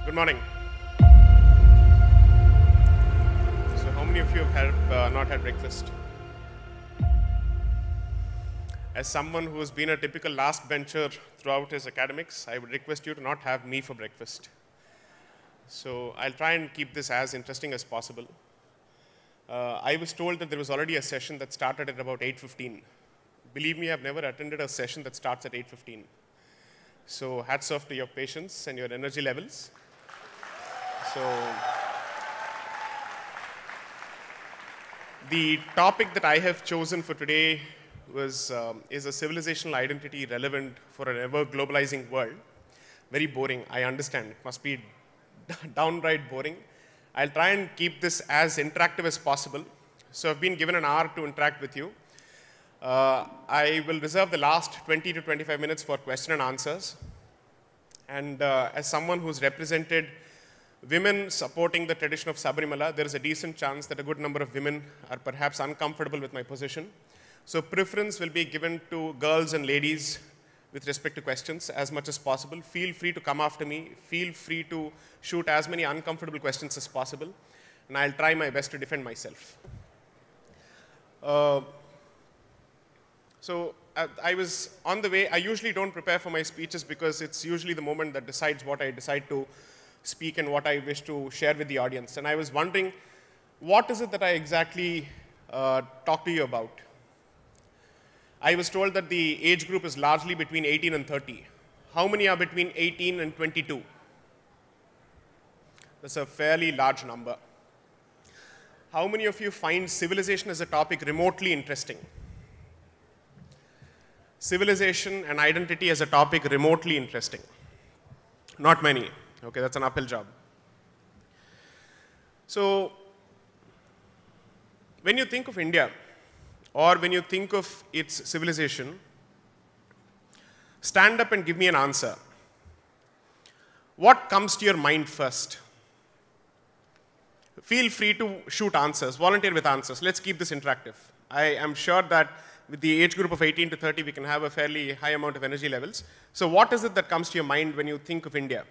Good morning. So how many of you have not had breakfast? As someone who has been a typical last bencher throughout his academics, I would request you to not have me for breakfast. So I'll try and keep this as interesting as possible. I was told that there was already a session that started at about 8:15. Believe me, I've never attended a session that starts at 8:15. So hats off to your patience and your energy levels. So the topic that I have chosen for today is a civilizational identity relevant for an ever-globalizing world. Very boring, I understand. It must be downright boring. I'll try and keep this as interactive as possible. So I've been given an hour to interact with you. I will reserve the last 20 to 25 minutes for question and answers. And as someone who's represented women supporting the tradition of Sabarimala, there is a decent chance that a good number of women are perhaps uncomfortable with my position. So preference will be given to girls and ladies with respect to questions as much as possible. Feel free to come after me. Feel free to shoot as many uncomfortable questions as possible. And I'll try my best to defend myself. So I was on the way. I usually don't prepare for my speeches because it's usually the moment that decides what I decide to speak and what I wish to share with the audience. And I was wondering, what is it that I exactly talk to you about? I was told that the age group is largely between 18 and 30. How many are between 18 and 22? That's a fairly large number. How many of you find civilization as a topic remotely interesting? Civilization and identity as a topic remotely interesting? Not many. Okay, that's an uphill job. So, when you think of India, or when you think of its civilization, stand up and give me an answer. What comes to your mind first? Feel free to shoot answers, volunteer with answers. Let's keep this interactive. I am sure that with the age group of 18 to 30, we can have a fairly high amount of energy levels. So what is it that comes to your mind when you think of India?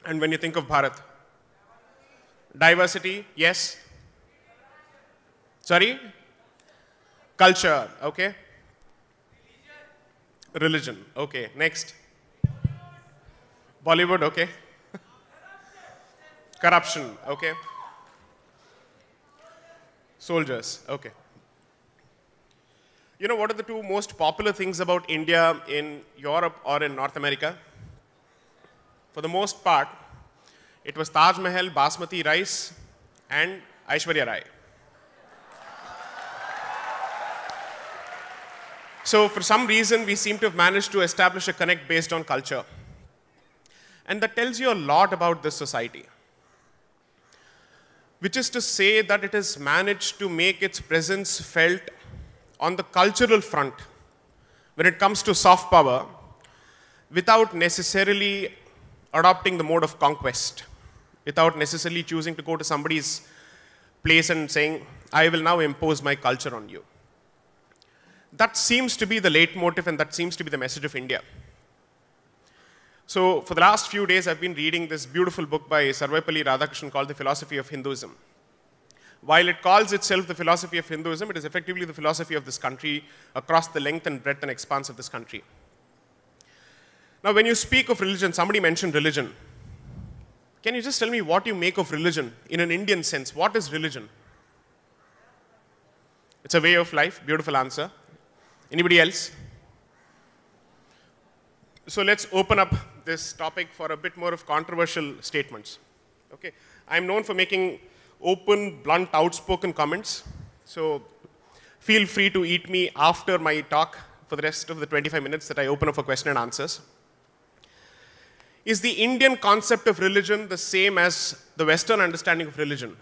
And when you think of Bharat? Diversity, yes. Sorry? Culture, okay. Religion, okay. Next. Bollywood, okay. Corruption, okay. Soldiers, okay. You know what are the two most popular things about India in Europe or in North America? For the most part, it was Taj Mahal, Basmati rice, and Aishwarya Rai. So for some reason, we seem to have managed to establish a connect based on culture. And that tells you a lot about this society. Which is to say that it has managed to make its presence felt on the cultural front when it comes to soft power without necessarily adopting the mode of conquest, without necessarily choosing to go to somebody's place and saying, I will now impose my culture on you. That seems to be the leitmotif and that seems to be the message of India. So for the last few days, I've been reading this beautiful book by Sarvepalli Radhakrishnan called The Philosophy of Hinduism. While it calls itself the philosophy of Hinduism, it is effectively the philosophy of this country across the length and breadth and expanse of this country. Now, when you speak of religion, somebody mentioned religion. Can you just tell me what you make of religion in an Indian sense? What is religion? It's a way of life. Beautiful answer. Anybody else? So let's open up this topic for a bit more of controversial statements. Okay, I'm known for making open, blunt, outspoken comments. So feel free to eat me after my talk for the rest of the 25 minutes that I open up for question and answers. Is the Indian concept of religion the same as the Western understanding of religion?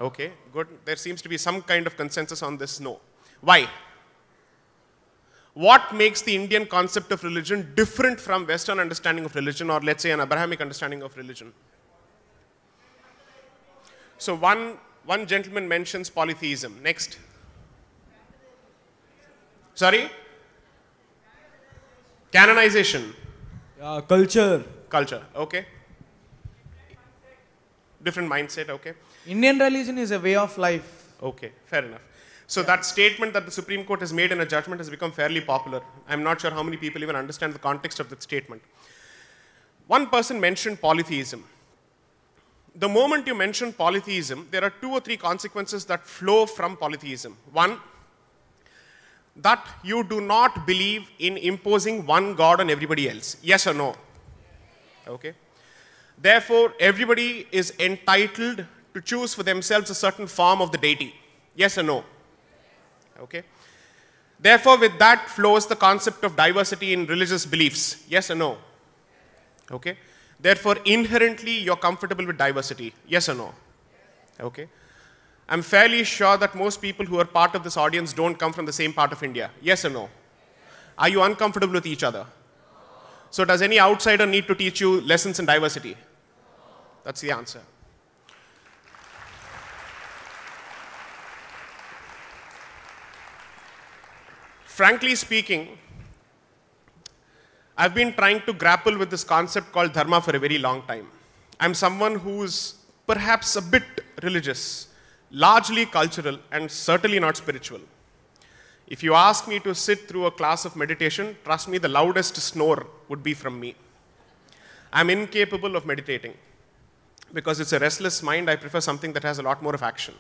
Okay, good. There seems to be some kind of consensus on this no. Why? What makes the Indian concept of religion different from Western understanding of religion, or let's say an Abrahamic understanding of religion? So one gentleman mentions polytheism. Next. Sorry? Canonization. Culture. Culture, okay. Different mindset, okay. Indian religion is a way of life. Okay, fair enough. So that statement that the Supreme Court has made in a judgment has become fairly popular. I'm not sure how many people even understand the context of that statement. One person mentioned polytheism. The moment you mention polytheism, there are 2 or 3 consequences that flow from polytheism. One, that you do not believe in imposing one God on everybody else. Yes or no? Okay. Therefore, everybody is entitled to choose for themselves a certain form of the deity. Yes or no? Okay. Therefore, with that flows the concept of diversity in religious beliefs. Yes or no? Okay. Therefore, inherently, you're comfortable with diversity. Yes or no? Okay. I'm fairly sure that most people who are part of this audience don't come from the same part of India. Yes or no? Are you uncomfortable with each other? So does any outsider need to teach you lessons in diversity? That's the answer. Frankly speaking, I've been trying to grapple with this concept called dharma for a very long time. I'm someone who's perhaps a bit religious, largely cultural, and certainly not spiritual. If you ask me to sit through a class of meditation, trust me, the loudest snore would be from me. I'm incapable of meditating. Because it's a restless mind, I prefer something that has a lot more of action.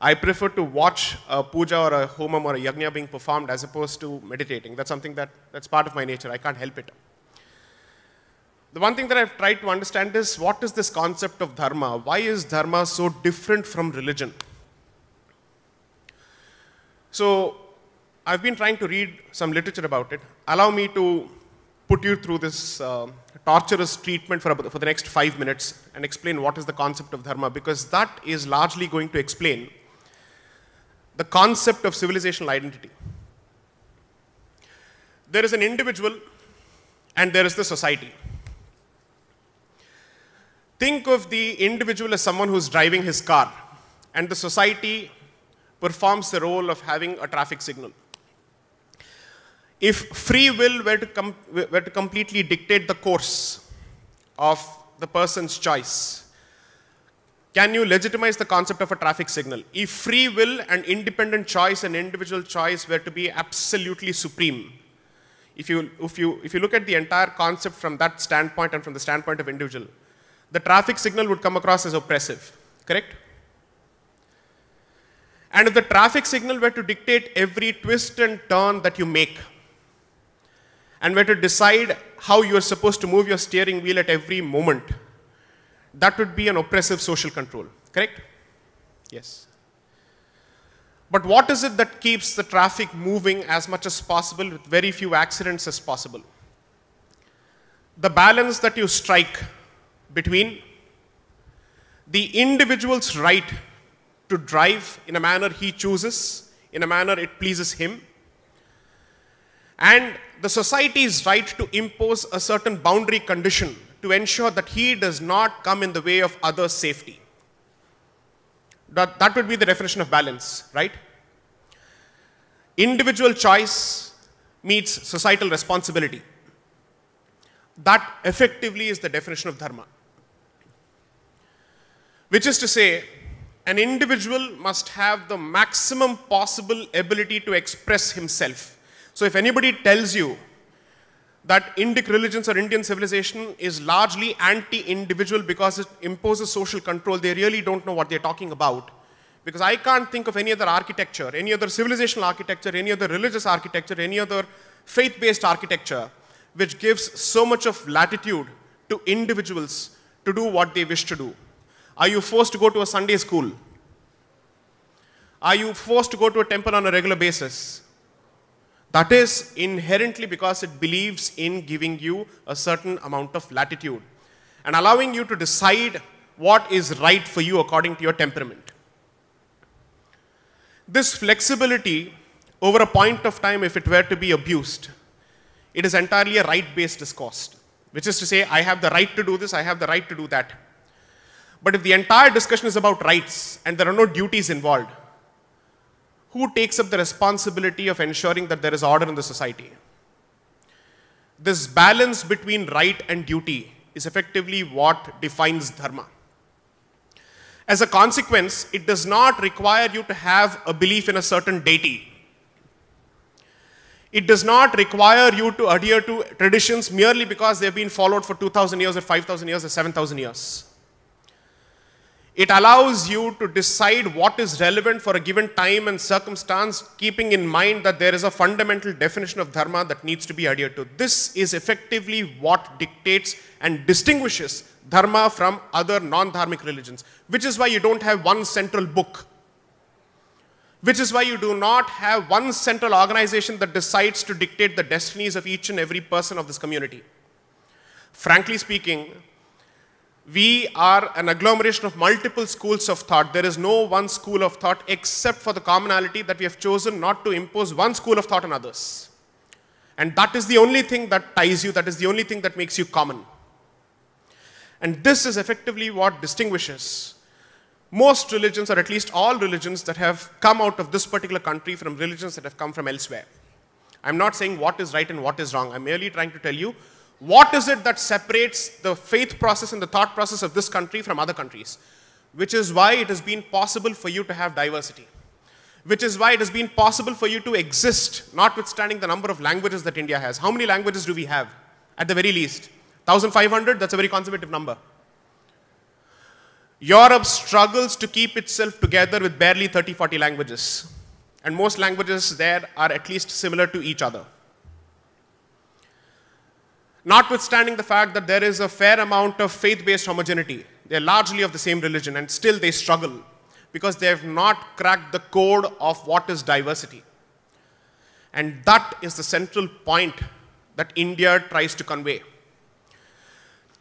I prefer to watch a puja or a homam or a yajna being performed as opposed to meditating. That's something that's part of my nature. I can't help it. The one thing that I've tried to understand is, what is this concept of dharma? Why is dharma so different from religion? So, I've been trying to read some literature about it. Allow me to put you through this torturous treatment for the next 5 minutes and explain what is the concept of dharma, because that is largely going to explain the concept of civilizational identity. There is an individual and there is the society. Think of the individual as someone who's driving his car, and the society performs the role of having a traffic signal. If free will were to completely dictate the course of the person's choice, can you legitimize the concept of a traffic signal? If free will and independent choice and individual choice were to be absolutely supreme, if you look at the entire concept from that standpoint and from the standpoint of individual, the traffic signal would come across as oppressive, correct? And if the traffic signal were to dictate every twist and turn that you make, and were to decide how you are supposed to move your steering wheel at every moment, that would be an oppressive social control, correct? Yes. But what is it that keeps the traffic moving as much as possible with very few accidents as possible? The balance that you strike between the individual's right to drive in a manner he chooses, in a manner it pleases him, and the society's right to impose a certain boundary condition to ensure that he does not come in the way of others' safety. That would be the definition of balance, right? Individual choice meets societal responsibility. That effectively is the definition of dharma. Which is to say, an individual must have the maximum possible ability to express himself. So if anybody tells you that Indic religions or Indian civilization is largely anti-individual because it imposes social control, they really don't know what they're talking about. Because I can't think of any other architecture, any other civilizational architecture, any other religious architecture, any other faith-based architecture, which gives so much of latitude to individuals to do what they wish to do. Are you forced to go to a Sunday school? Are you forced to go to a temple on a regular basis? That is inherently because it believes in giving you a certain amount of latitude and allowing you to decide what is right for you according to your temperament. This flexibility, over a point of time, if it were to be abused, it is entirely a right-based discourse, which is to say, I have the right to do this, I have the right to do that. But if the entire discussion is about rights and there are no duties involved, who takes up the responsibility of ensuring that there is order in the society? This balance between right and duty is effectively what defines dharma. As a consequence, it does not require you to have a belief in a certain deity. It does not require you to adhere to traditions merely because they have been followed for 2,000 years or 5,000 years or 7,000 years. It allows you to decide what is relevant for a given time and circumstance, keeping in mind that there is a fundamental definition of dharma that needs to be adhered to. This is effectively what dictates and distinguishes dharma from other non-dharmic religions, which is why you don't have one central book, which is why you do not have one central organization that decides to dictate the destinies of each and every person of this community. Frankly speaking, we are an agglomeration of multiple schools of thought. There is no one school of thought except for the commonality that we have chosen not to impose one school of thought on others. And that is the only thing that ties you, that is the only thing that makes you common. And this is effectively what distinguishes most religions, or at least all religions that have come out of this particular country from religions that have come from elsewhere. I'm not saying what is right and what is wrong. I'm merely trying to tell you what is it that separates the faith process and the thought process of this country from other countries, which is why it has been possible for you to have diversity, which is why it has been possible for you to exist, notwithstanding the number of languages that India has. How many languages do we have? At the very least, 1,500, that's a very conservative number. Europe struggles to keep itself together with barely 30, 40 languages. And most languages there are at least similar to each other. Notwithstanding the fact that there is a fair amount of faith-based homogeneity, they're largely of the same religion, and still they struggle because they have not cracked the code of what is diversity. And that is the central point that India tries to convey.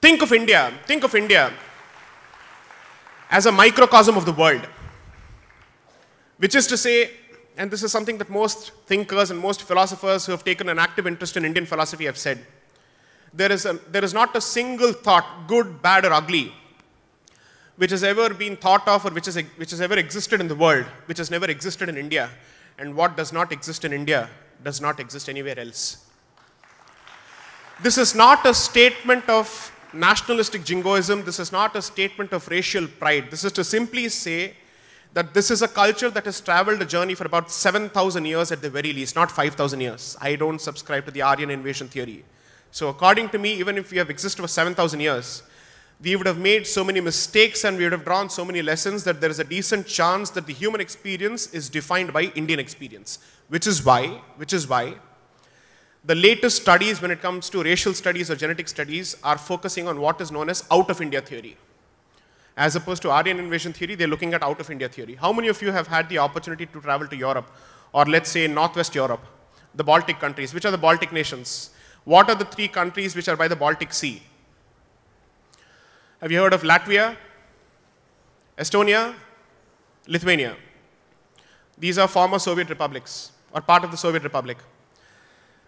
Think of India as a microcosm of the world, which is to say, and this is something that most thinkers and most philosophers who have taken an active interest in Indian philosophy have said, there is not a single thought, good, bad, or ugly, which has ever been thought of or which has ever existed in the world, which has never existed in India. And what does not exist in India does not exist anywhere else. This is not a statement of nationalistic jingoism. This is not a statement of racial pride. This is to simply say that this is a culture that has traveled a journey for about 7,000 years at the very least, not 5,000 years. I don't subscribe to the Aryan invasion theory. So according to me, even if we have existed for 7,000 years, we would have made so many mistakes and we would have drawn so many lessons that there is a decent chance that the human experience is defined by Indian experience, which is why the latest studies when it comes to racial studies or genetic studies are focusing on what is known as out of India theory. As opposed to Aryan invasion theory, they're looking at out of India theory. How many of you have had the opportunity to travel to Europe, or let's say Northwest Europe, the Baltic countries? Which are the Baltic nations? What are the 3 countries which are by the Baltic Sea? Have you heard of Latvia, Estonia, Lithuania? These are former Soviet republics, or part of the Soviet Republic.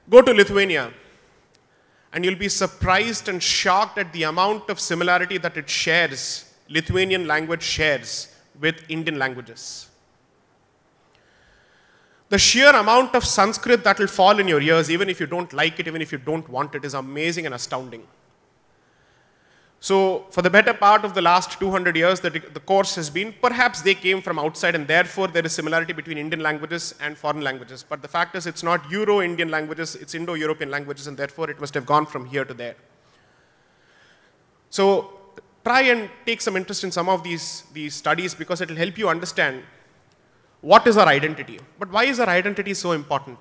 Go to Lithuania, and you'll be surprised and shocked at the amount of similarity that it shares, Lithuanian language shares with Indian languages. The sheer amount of Sanskrit that will fall in your ears, even if you don't like it, even if you don't want it, is amazing and astounding. So for the better part of the last 200 years, the course has been, perhaps they came from outside and therefore there is similarity between Indian languages and foreign languages. But the fact is it's not Euro-Indian languages, it's Indo-European languages, and therefore it must have gone from here to there. So try and take some interest in some of these studies because it will help you understand what is our identity. But why is our identity so important?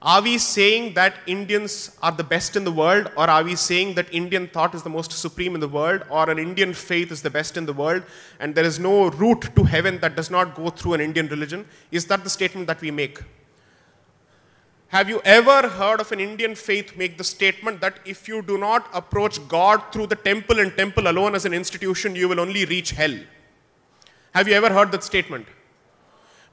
Are we saying that Indians are the best in the world, or are we saying that Indian thought is the most supreme in the world, or an Indian faith is the best in the world, and there is no route to heaven that does not go through an Indian religion? Is that the statement that we make? Have you ever heard of an Indian faith make the statement that if you do not approach God through the temple and temple alone as an institution, you will only reach hell? Have you ever heard that statement?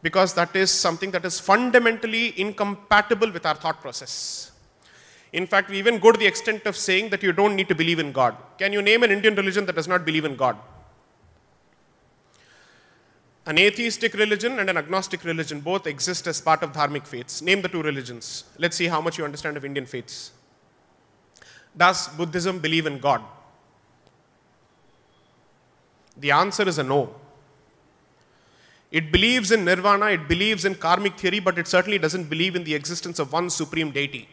Because that is something that is fundamentally incompatible with our thought process. In fact, we even go to the extent of saying that you don't need to believe in God. Can you name an Indian religion that does not believe in God? An atheistic religion and an agnostic religion both exist as part of dharmic faiths. Name the 2 religions. Let's see how much you understand of Indian faiths. Does Buddhism believe in God? The answer is a no. It believes in nirvana, it believes in karmic theory, but it certainly doesn't believe in the existence of one supreme deity.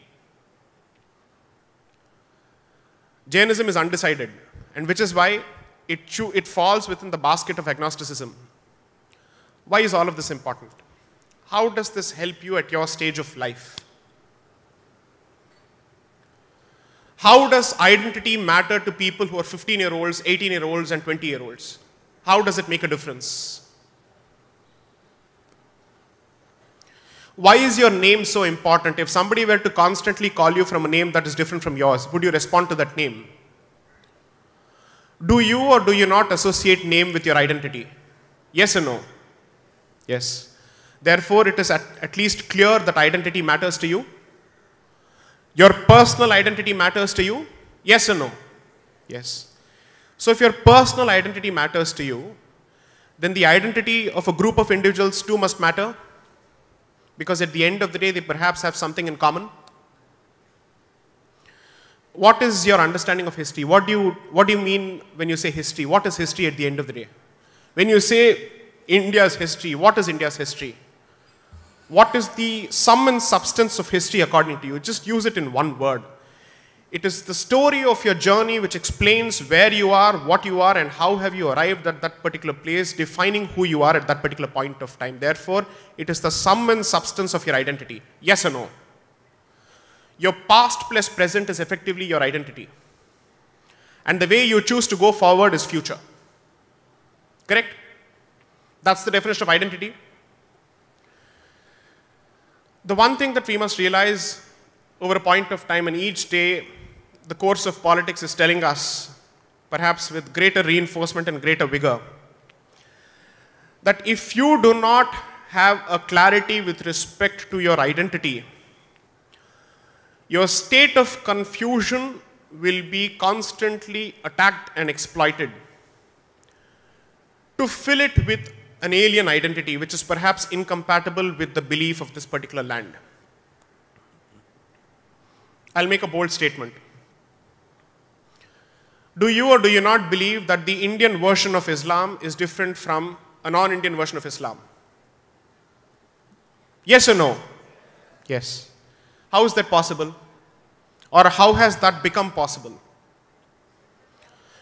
Jainism is undecided, and which is why it falls within the basket of agnosticism. Why is all of this important? How does this help you at your stage of life? How does identity matter to people who are 15-year-olds, 18-year-olds, and 20-year-olds? How does it make a difference? Why is your name so important? If somebody were to constantly call you from a name that is different from yours, would you respond to that name? Do you or do you not associate name with your identity? Yes or no? Yes. Therefore, it is at least clear that identity matters to you. Your personal identity matters to you. Yes or no? Yes. So if your personal identity matters to you, then the identity of a group of individuals too must matter. Because at the end of the day, they perhaps have something in common. What is your understanding of history? What do you mean when you say history? What is history at the end of the day? When you say India's history, what is India's history? What is the sum and substance of history according to you? Just use it in one word. It is the story of your journey which explains where you are, what you are, and how have you arrived at that particular place, defining who you are at that particular point of time. Therefore, it is the sum and substance of your identity. Yes or no? Your past plus present is effectively your identity. And the way you choose to go forward is future. Correct? That's the definition of identity. The one thing that we must realize over a point of time, and each day the course of politics is telling us, perhaps with greater reinforcement and greater vigor, that if you do not have a clarity with respect to your identity, your state of confusion will be constantly attacked and exploited to fill it with an alien identity which is perhaps incompatible with the belief of this particular land. I'll make a bold statement. Do you or do you not believe that the Indian version of Islam is different from a non-Indian version of Islam? Yes or no? Yes. How is that possible? Or how has that become possible?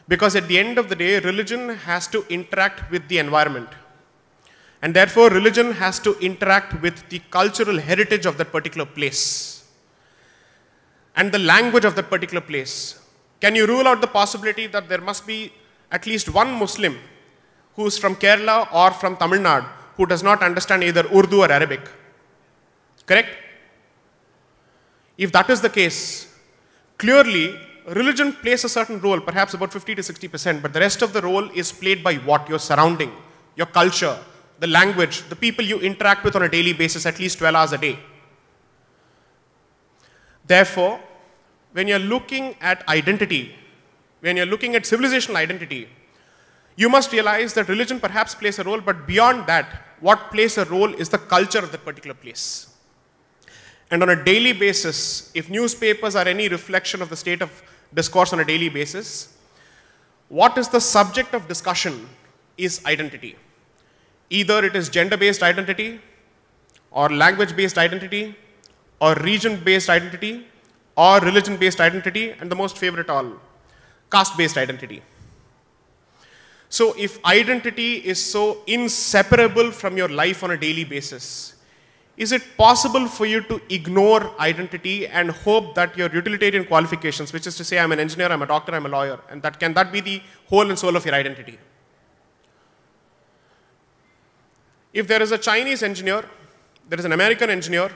Because at the end of the day, religion has to interact with the environment. And therefore, religion has to interact with the cultural heritage of that particular place and the language of that particular place. Can you rule out the possibility that there must be at least one Muslim who is from Kerala or from Tamil Nadu who does not understand either Urdu or Arabic? Correct? If that is the case, clearly religion plays a certain role, perhaps about 50 to 60%, but the rest of the role is played by what? Your surrounding, your culture, the language, the people you interact with on a daily basis, at least 12 hours a day. Therefore, when you're looking at identity, when you're looking at civilizational identity, you must realize that religion perhaps plays a role, but beyond that, what plays a role is the culture of that particular place. And on a daily basis, if newspapers are any reflection of the state of discourse on a daily basis, what is the subject of discussion is identity. Either it is gender-based identity, or language-based identity, or region-based identity, or religion-based identity, and the most favorite all, caste-based identity. So if identity is so inseparable from your life on a daily basis, is it possible for you to ignore identity and hope that your utilitarian qualifications, which is to say I'm an engineer, I'm a doctor, I'm a lawyer, and can that be the whole and soul of your identity? If there is a Chinese engineer, there is an American engineer,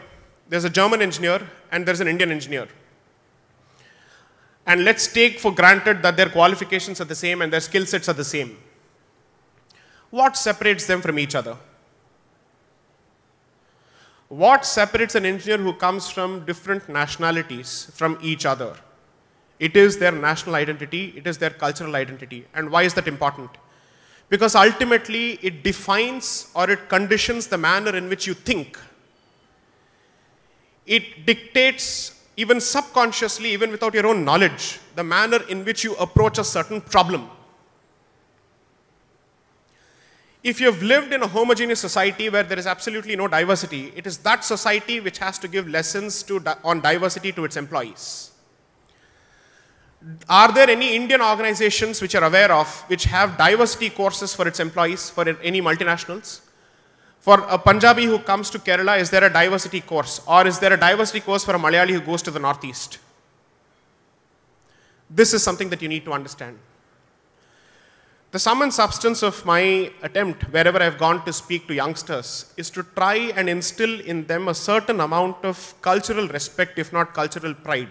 there's a German engineer, and there's an Indian engineer, and let's take for granted that their qualifications are the same and their skill sets are the same, what separates them from each other? What separates an engineer who comes from different nationalities from each other? It is their national identity, it is their cultural identity. And why is that important? Because ultimately it defines or it conditions the manner in which you think. It dictates, even subconsciously, even without your own knowledge, the manner in which you approach a certain problem. If you've lived in a homogeneous society where there is absolutely no diversity, it is that society which has to give lessons on diversity to its employees. Are there any Indian organizations which are aware of which have diversity courses for its employees, for any multinationals? For a Punjabi who comes to Kerala, is there a diversity course? Or is there a diversity course for a Malayali who goes to the Northeast? This is something that you need to understand. The sum and substance of my attempt, wherever I've gone to speak to youngsters, is to try and instill in them a certain amount of cultural respect, if not cultural pride.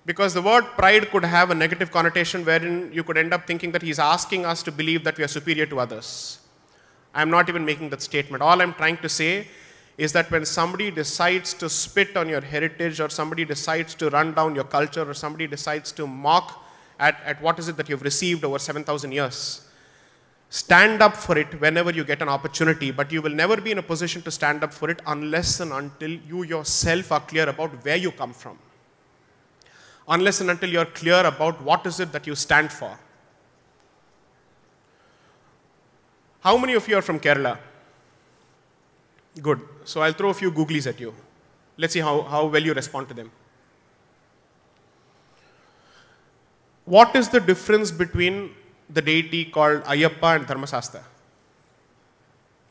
Because the word pride could have a negative connotation wherein you could end up thinking that he's asking us to believe that we are superior to others. I'm not even making that statement. All I'm trying to say is that when somebody decides to spit on your heritage, or somebody decides to run down your culture, or somebody decides to mock at what is it that you've received over 7,000 years, stand up for it whenever you get an opportunity, but you will never be in a position to stand up for it unless and until you yourself are clear about where you come from. Unless and until you're clear about what is it that you stand for. How many of you are from Kerala? Good. So I'll throw a few googlies at you. Let's see how well you respond to them. What is the difference between the deity called Ayyappa and Dharmasastha?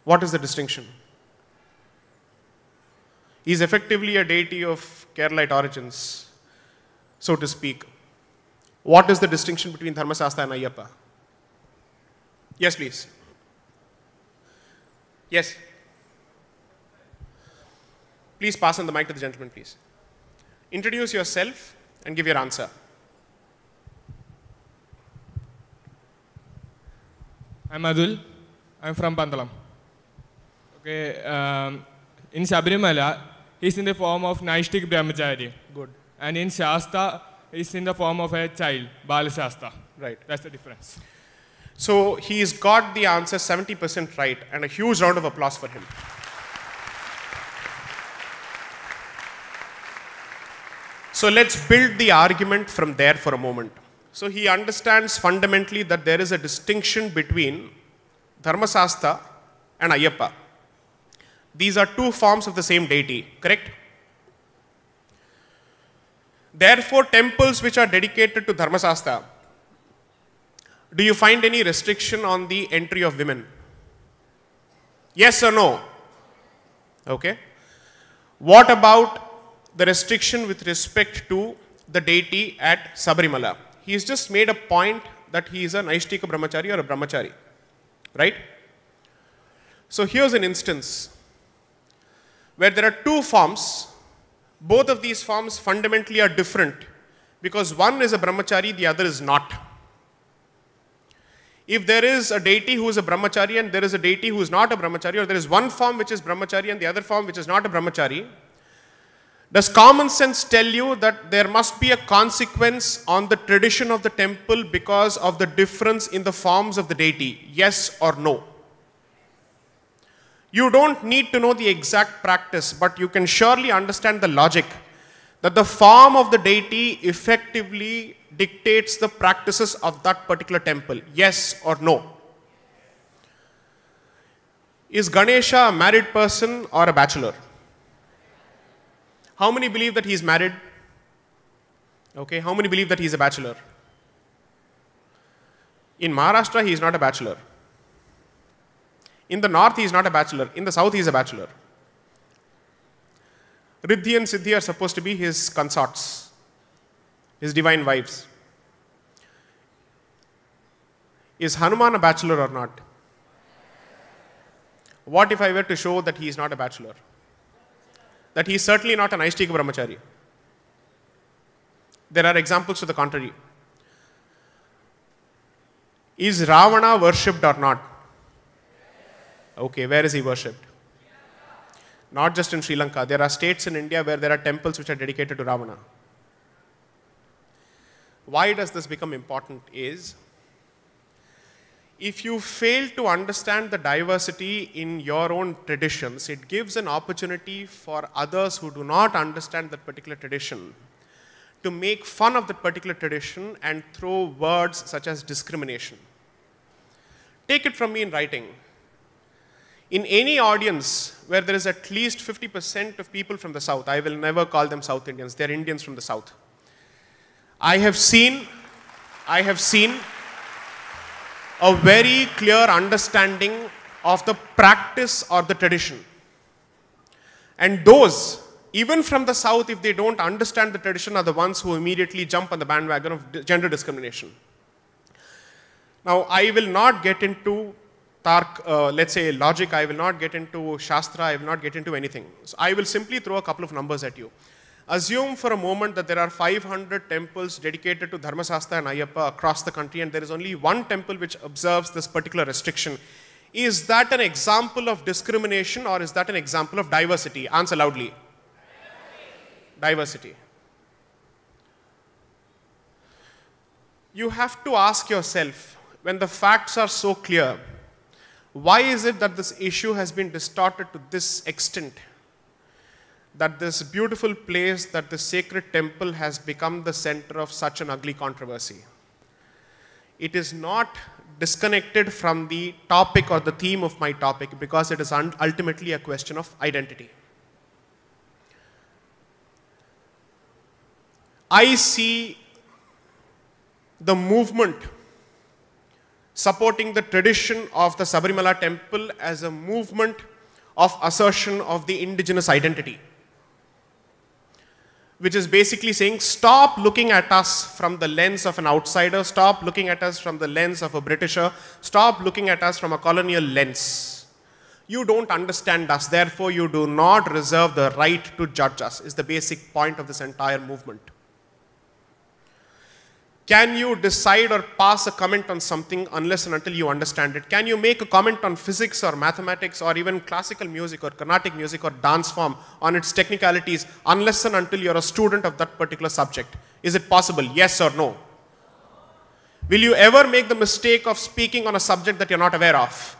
What is the distinction? He is effectively a deity of Keralite origins, so to speak. What is the distinction between Dharmasastha and Ayyappa? Yes, please. Yes. Please pass on the mic to the gentleman, please. Introduce yourself and give your answer. I'm Adul. I'm from Pandalam. Okay, in Sabrimala, he's in the form of Naishtik Brahmachari. Good. And in Shasta, he's in the form of a child, Balashasta. Right. That's the difference. So he's got the answer 70% right, and a huge round of applause for him. So let's build the argument from there for a moment. So he understands fundamentally that there is a distinction between Dharmasastha and Ayyappa. These are two forms of the same deity, correct? Therefore, temples which are dedicated to Dharmasastha, do you find any restriction on the entry of women? Yes or no? Okay. What about the restriction with respect to the deity at Sabrimala? He's just made a point that he is a Naishtika Brahmachari or a Brahmachari, right? So here's an instance where there are two forms. Both of these forms fundamentally are different because one is a Brahmachari, the other is not. If there is a deity who is a Brahmachari and there is a deity who is not a Brahmachari, or there is one form which is Brahmachari and the other form which is not a Brahmachari, does common sense tell you that there must be a consequence on the tradition of the temple because of the difference in the forms of the deity? Yes or no? You don't need to know the exact practice, but you can surely understand the logic that the form of the deity effectively dictates the practices of that particular temple. Yes or no? Is Ganesha a married person or a bachelor? How many believe that he is married? Okay, how many believe that he is a bachelor? In Maharashtra, he is not a bachelor. In the north, he is not a bachelor. In the south, he is a bachelor. Riddhi and Siddhi are supposed to be his consorts, his divine wives. Is Hanuman a bachelor or not? What if I were to show that he is not a bachelor? That he is certainly not an Naishtika Brahmachari. There are examples to the contrary. Is Ravana worshipped or not? Okay, where is he worshipped? Not just in Sri Lanka. There are states in India where there are temples which are dedicated to Ravana. Why does this become important is, if you fail to understand the diversity in your own traditions, it gives an opportunity for others who do not understand that particular tradition to make fun of that particular tradition and throw words such as discrimination. take it from me in writing. In any audience where there is at least 50% of people from the South, I will never call them South Indians, they're Indians from the South. I have seen a very clear understanding of the practice or the tradition. And those, even from the South, if they don't understand the tradition, are the ones who immediately jump on the bandwagon of gender discrimination. Now, I will not get into let's say logic, I will not get into Shastra, I will not get into anything. So I will simply throw a couple of numbers at you. Assume for a moment that there are 500 temples dedicated to Dharmasastha and Ayyappa across the country, and there is only one temple which observes this particular restriction. Is that an example of discrimination or is that an example of diversity? Answer loudly. Diversity. You have to ask yourself, when the facts are so clear, why is it that this issue has been distorted to this extent? That this beautiful place, that this sacred temple has become the center of such an ugly controversy. It is not disconnected from the topic or the theme of my topic because it is ultimately a question of identity. I see the movement supporting the tradition of the Sabarimala temple as a movement of assertion of the indigenous identity, which is basically saying, stop looking at us from the lens of an outsider, stop looking at us from the lens of a Britisher, stop looking at us from a colonial lens. You don't understand us, therefore you do not reserve the right to judge us, is the basic point of this entire movement. Can you decide or pass a comment on something unless and until you understand it? Can you make a comment on physics or mathematics or even classical music or Carnatic music or dance form on its technicalities unless and until you're a student of that particular subject? Is it possible? Yes or no? Will you ever make the mistake of speaking on a subject that you're not aware of?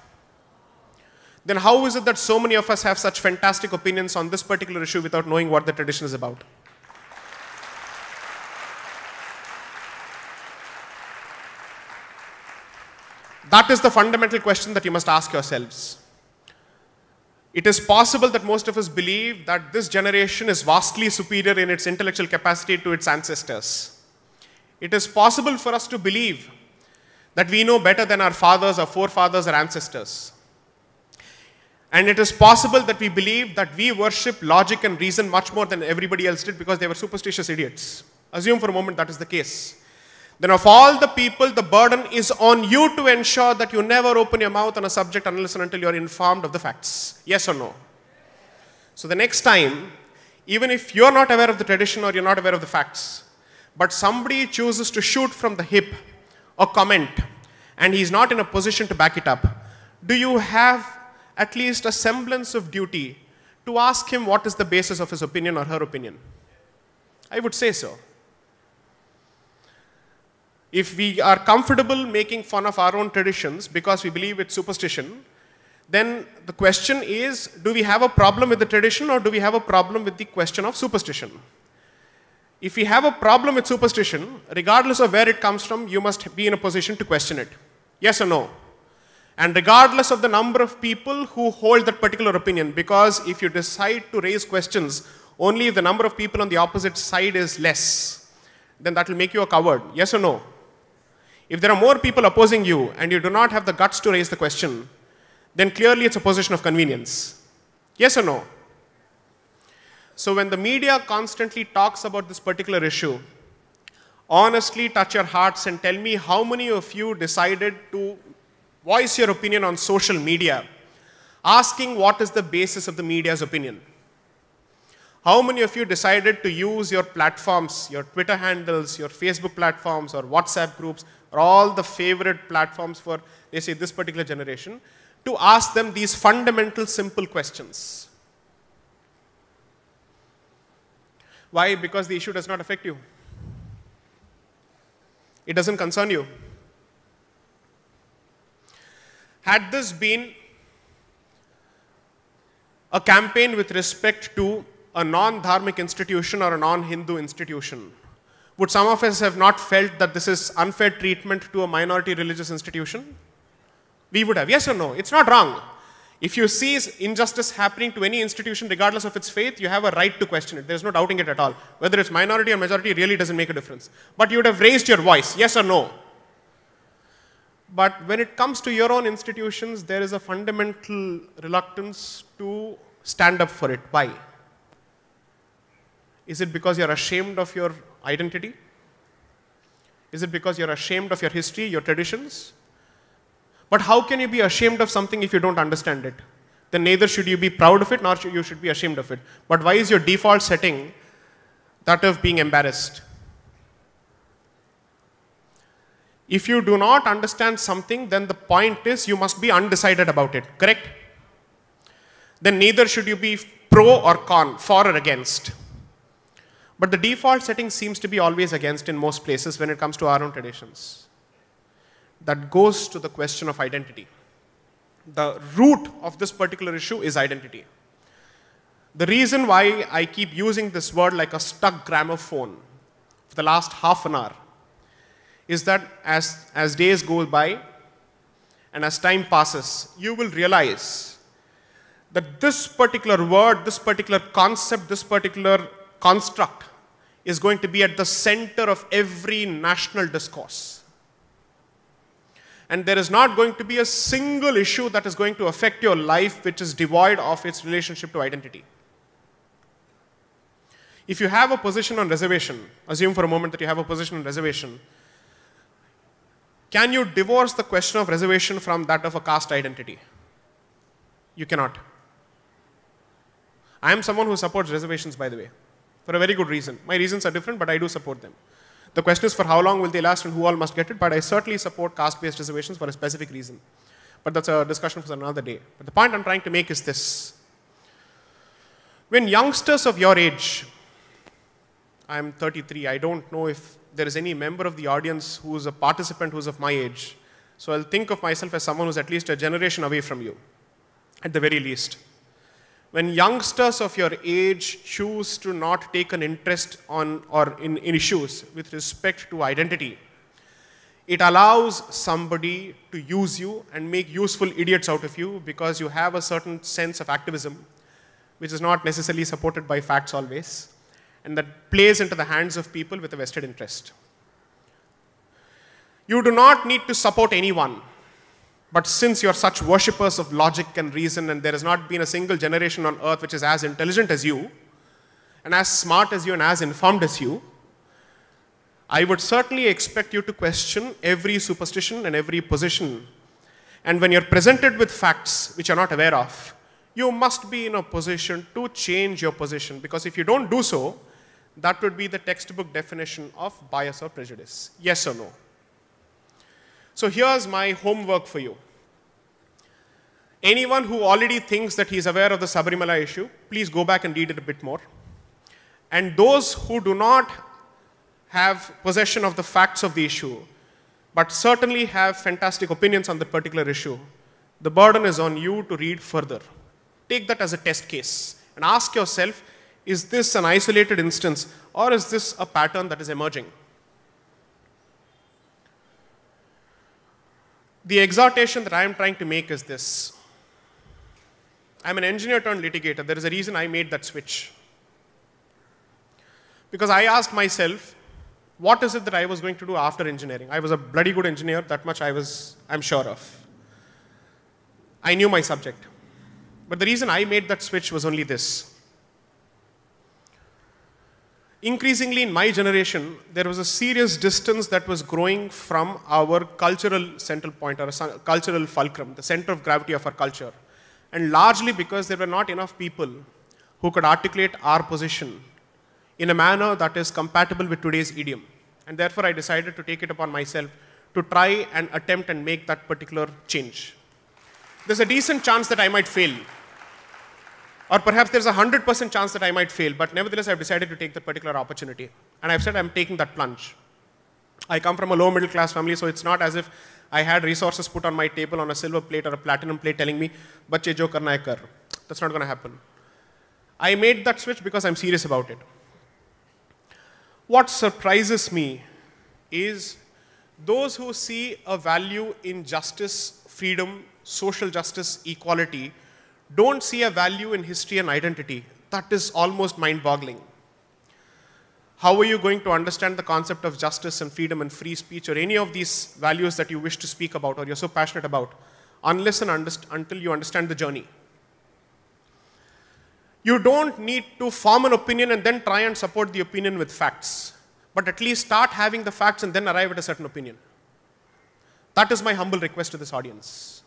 Then how is it that so many of us have such fantastic opinions on this particular issue without knowing what the tradition is about? That is the fundamental question that you must ask yourselves. It is possible that most of us believe that this generation is vastly superior in its intellectual capacity to its ancestors. It is possible for us to believe that we know better than our fathers, our forefathers, our ancestors. And it is possible that we believe that we worship logic and reason much more than everybody else did because they were superstitious idiots. Assume for a moment that is the case. Then of all the people, the burden is on you to ensure that you never open your mouth on a subject unless and until you are informed of the facts. Yes or no? So the next time, even if you are not aware of the tradition or you are not aware of the facts, but somebody chooses to shoot from the hip or comment and he is not in a position to back it up, do you have at least a semblance of duty to ask him what is the basis of his opinion or her opinion? I would say so. If we are comfortable making fun of our own traditions because we believe it's superstition, then the question is, do we have a problem with the tradition or do we have a problem with the question of superstition? If we have a problem with superstition, regardless of where it comes from, you must be in a position to question it. Yes or no? And regardless of the number of people who hold that particular opinion, because if you decide to raise questions only if the number of people on the opposite side is less, then that will make you a coward. Yes or no? If there are more people opposing you and you do not have the guts to raise the question, then clearly it's a position of convenience. Yes or no? So when the media constantly talks about this particular issue, honestly touch your hearts and tell me how many of you decided to voice your opinion on social media, asking what is the basis of the media's opinion. How many of you decided to use your platforms, your Twitter handles, your Facebook platforms, or WhatsApp groups, or all the favorite platforms for, let's say, this particular generation, to ask them these fundamental, simple questions? Why? Because the issue does not affect you. It doesn't concern you. Had this been a campaign with respect to a non-dharmic institution or a non-Hindu institution, would some of us have not felt that this is unfair treatment to a minority religious institution? We would have. Yes or no? It's not wrong. If you see injustice happening to any institution, regardless of its faith, you have a right to question it. There's no doubting it at all. Whether it's minority or majority really doesn't make a difference. But you would have raised your voice, yes or no? But when it comes to your own institutions, there is a fundamental reluctance to stand up for it. Why? Is it because you're ashamed of your identity? Is it because you're ashamed of your history, your traditions? But how can you be ashamed of something if you don't understand it? Then neither should you be proud of it, nor should you be ashamed of it. But why is your default setting that of being embarrassed? If you do not understand something, then the point is you must be undecided about it, correct? Then neither should you be pro or con, for or against. But the default setting seems to be always against in most places when it comes to our own traditions. That goes to the question of identity. The root of this particular issue is identity. The reason why I keep using this word like a stuck gramophone for the last half an hour is that as days go by and as time passes, you will realize that this particular word, this particular concept, this particular construct is going to be at the center of every national discourse. And there is not going to be a single issue that is going to affect your life which is devoid of its relationship to identity. If you have a position on reservation, assume for a moment that you have a position on reservation, can you divorce the question of reservation from that of a caste identity? You cannot. I am someone who supports reservations, by the way, for a very good reason. My reasons are different, but I do support them. The question is for how long will they last and who all must get it, but I certainly support caste-based reservations for a specific reason. But that's a discussion for another day. But the point I'm trying to make is this. When youngsters of your age, I'm 33, I don't know if there is any member of the audience who is a participant who is of my age. So I'll think of myself as someone who's at least a generation away from you, at the very least. When youngsters of your age choose to not take an interest in issues with respect to identity, it allows somebody to use you and make useful idiots out of you because you have a certain sense of activism, which is not necessarily supported by facts always, and that plays into the hands of people with a vested interest. You do not need to support anyone. But since you're such worshippers of logic and reason, and there has not been a single generation on earth which is as intelligent as you, and as smart as you, and as informed as you, I would certainly expect you to question every superstition and every position. And when you're presented with facts which you're not aware of, you must be in a position to change your position. Because if you don't do so, that would be the textbook definition of bias or prejudice. Yes or no? So here's my homework for you. Anyone who already thinks that he's aware of the Sabarimala issue, please go back and read it a bit more. And those who do not have possession of the facts of the issue, but certainly have fantastic opinions on the particular issue, the burden is on you to read further. Take that as a test case and ask yourself, is this an isolated instance or is this a pattern that is emerging? The exhortation that I am trying to make is this. I'm an engineer turned litigator. There is a reason I made that switch. Because I asked myself, what is it that I was going to do after engineering? I was a bloody good engineer, that much I'm sure of. I knew my subject. But the reason I made that switch was only this. Increasingly in my generation, there was a serious distance that was growing from our cultural central point, or cultural fulcrum, the center of gravity of our culture. And largely because there were not enough people who could articulate our position in a manner that is compatible with today's idiom. And therefore I decided to take it upon myself to try and attempt and make that particular change. There's a decent chance that I might fail. Or perhaps there's a 100% chance that I might fail, but nevertheless I've decided to take that particular opportunity. And I've said I'm taking that plunge. I come from a low middle class family, so it's not as if I had resources put on my table on a silver plate or a platinum plate telling me, "Bacche jo karna hai kar." That's not going to happen. I made that switch because I'm serious about it. What surprises me is those who see a value in justice freedom, social justice, equality, don't see a value in history and identity. That is almost mind-boggling. How are you going to understand the concept of justice and freedom and free speech or any of these values that you wish to speak about or you're so passionate about unless and until you understand the journey? You don't need to form an opinion and then try and support the opinion with facts, but at least start having the facts and then arrive at a certain opinion. That is my humble request to this audience.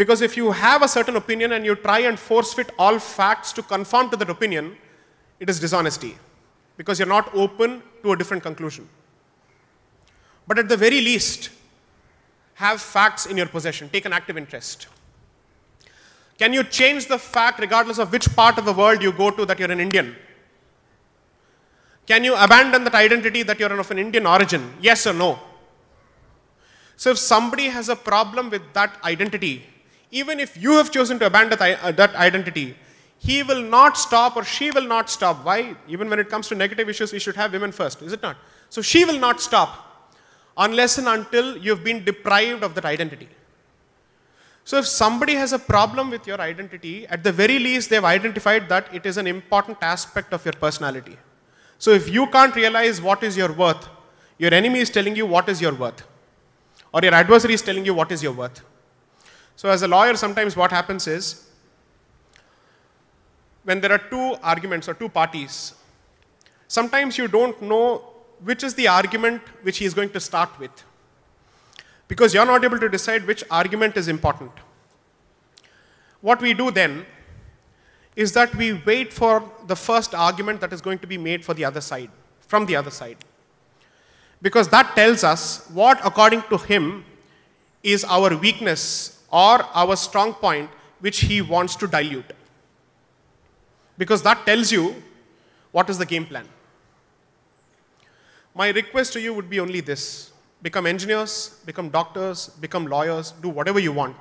Because if you have a certain opinion and you try and force fit all facts to conform to that opinion, it is dishonesty, because you're not open to a different conclusion. But at the very least, have facts in your possession, take an active interest. Can you change the fact regardless of which part of the world you go to that you're an Indian? Can you abandon that identity that you're of an Indian origin? Yes or no? So if somebody has a problem with that identity, even if you have chosen to abandon that identity, he will not stop or she will not stop. Why? Even when it comes to negative issues, we should have women first, is it not? So she will not stop unless and until you've been deprived of that identity. So if somebody has a problem with your identity, at the very least, they've identified that it is an important aspect of your personality. So if you can't realize what is your worth, your enemy is telling you what is your worth, or your adversary is telling you what is your worth. So as a lawyer, sometimes what happens is, when there are two arguments or two parties, sometimes you don't know which is the argument which he is going to start with, because you're not able to decide which argument is important. What we do then is that we wait for the first argument that is going to be made for the other side, from the other side. Because that tells us what, according to him, is our weakness or our strong point which he wants to dilute. Because that tells you what is the game plan. My request to you would be only this: become engineers, become doctors, become lawyers, do whatever you want.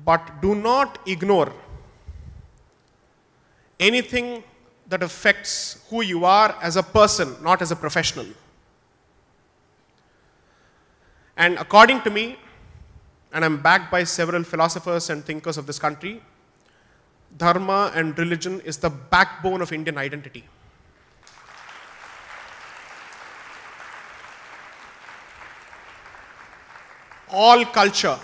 But do not ignore anything that affects who you are as a person, not as a professional. And according to me, and I'm backed by several philosophers and thinkers of this country, dharma and religion is the backbone of Indian identity. All culture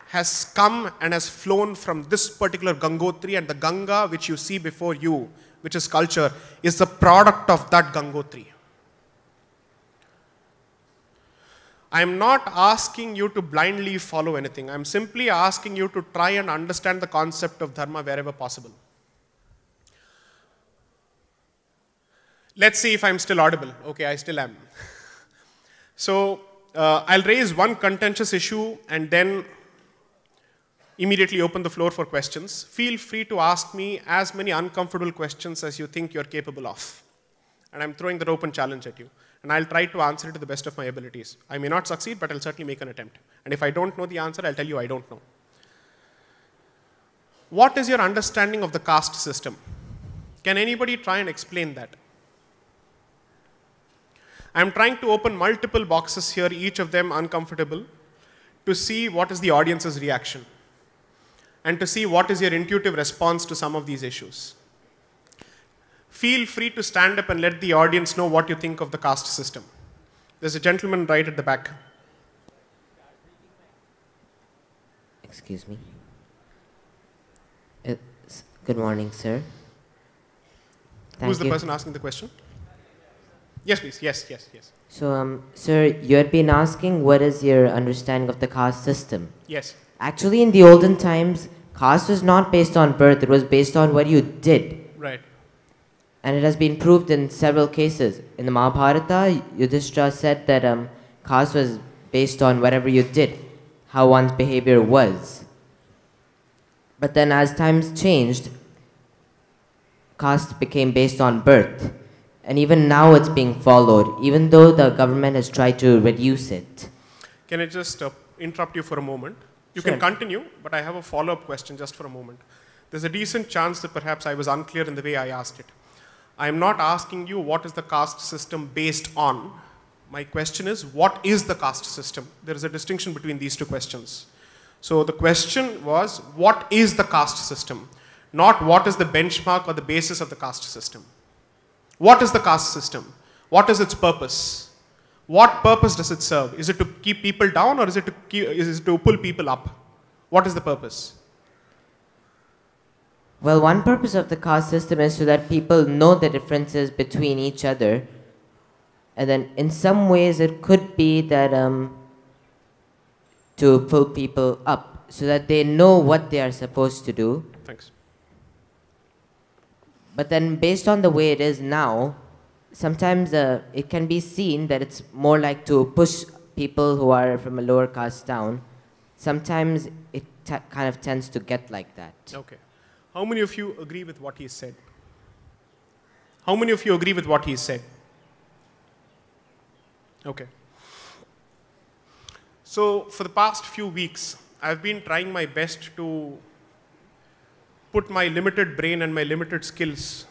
has come and has flown from this particular Gangotri, and the Ganga which you see before you, which is culture, is the product of that Gangotri. I am not asking you to blindly follow anything. I am simply asking you to try and understand the concept of dharma wherever possible. Let's see if I'm still audible. Okay, I still am. So, I'll raise one contentious issue and then immediately open the floor for questions. Feel free to ask me as many uncomfortable questions as you think you're capable of. And I'm throwing that open challenge at you. And I'll try to answer it to the best of my abilities. I may not succeed, but I'll certainly make an attempt. And if I don't know the answer, I'll tell you I don't know. What is your understanding of the caste system? Can anybody try and explain that? I'm trying to open multiple boxes here, each of them uncomfortable, to see what is the audience's reaction and to see what is your intuitive response to some of these issues. Feel free to stand up and let the audience know what you think of the caste system. There's a gentleman right at the back. Excuse me. Good morning, sir. Who's the person asking the question? Yes, please. Yes. So, sir, you had been asking what is your understanding of the caste system. Yes. Actually, in the olden times, caste was not based on birth. It was based on what you did. Right. And it has been proved in several cases. In the Mahabharata, Yudhishthira said that caste was based on whatever you did, how one's behavior was. But then as times changed, caste became based on birth. And even now it's being followed, even though the government has tried to reduce it. Can I just interrupt you for a moment? You Sure. can continue, but I have a follow-up question just for a moment. There's a decent chance that perhaps I was unclear in the way I asked it. I am not asking you what is the caste system based on. My question is, what is the caste system? There is a distinction between these two questions. So the question was, what is the caste system? Not what is the benchmark or the basis of the caste system. What is the caste system? What is its purpose? What purpose does it serve? Is it to keep people down, or is it to pull people up? What is the purpose? Well, one purpose of the caste system is so that people know the differences between each other. And then in some ways it could be that to pull people up so that they know what they are supposed to do. Thanks. But then based on the way it is now, sometimes it can be seen that it's more like to push people who are from a lower caste down. Sometimes it kind of tends to get like that. Okay. How many of you agree with what he said? How many of you agree with what he said? Okay. So for the past few weeks, I've been trying my best to put my limited brain and my limited skills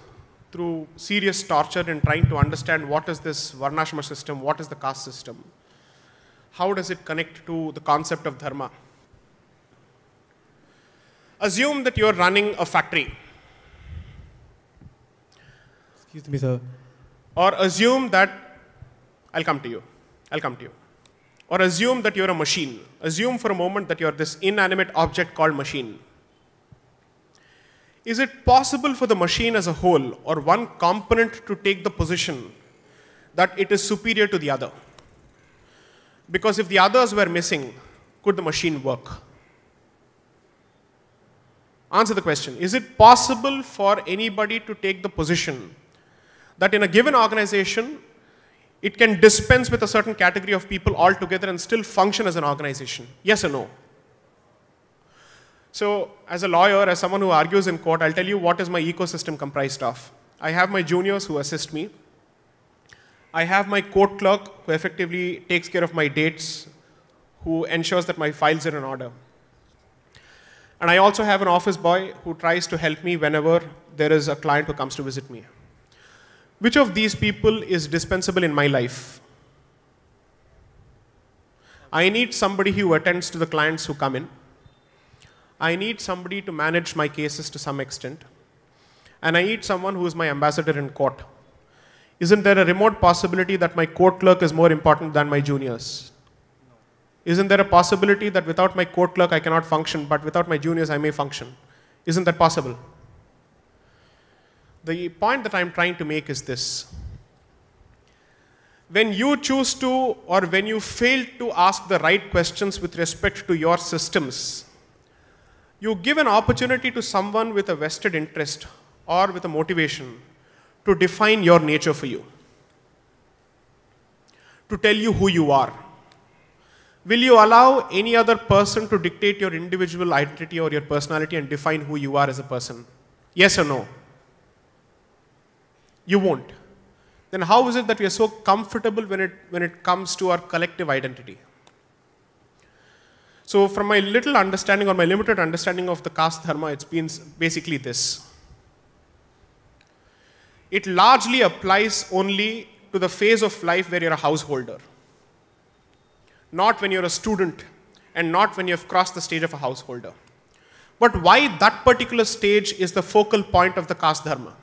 through serious torture in trying to understand what is this Varnashrama system, what is the caste system, how does it connect to the concept of dharma. Assume that you're running a factory. Excuse me, sir. Or assume that, I'll come to you. Or assume that you're a machine. Assume for a moment that you're this inanimate object called machine. Is it possible for the machine as a whole, or one component, to take the position that it is superior to the other? Because if the others were missing, could the machine work? Answer the question. Is it possible for anybody to take the position that in a given organization, it can dispense with a certain category of people altogether and still function as an organization? Yes or no? So, as a lawyer, as someone who argues in court, I'll tell you what is my ecosystem comprised of. I have my juniors who assist me. I have my court clerk who effectively takes care of my dates, who ensures that my files are in order. And I also have an office boy who tries to help me whenever there is a client who comes to visit me. Which of these people is dispensable in my life? I need somebody who attends to the clients who come in. I need somebody to manage my cases to some extent. And I need someone who is my ambassador in court. Isn't there a remote possibility that my court clerk is more important than my juniors? Isn't there a possibility that without my court clerk I cannot function, but without my juniors I may function? Isn't that possible? The point that I'm trying to make is this. When you choose to, or when you fail to ask the right questions with respect to your systems, you give an opportunity to someone with a vested interest or with a motivation to define your nature for you, to tell you who you are. Will you allow any other person to dictate your individual identity or your personality and define who you are as a person? Yes or no? You won't. Then how is it that we are so comfortable when it comes to our collective identity? So from my little understanding or my limited understanding of the caste dharma, it's been basically this. It largely applies only to the phase of life where you're a householder. Not when you're a student and not when you've crossed the stage of a householder. But why that particular stage is the focal point of the caste dharma?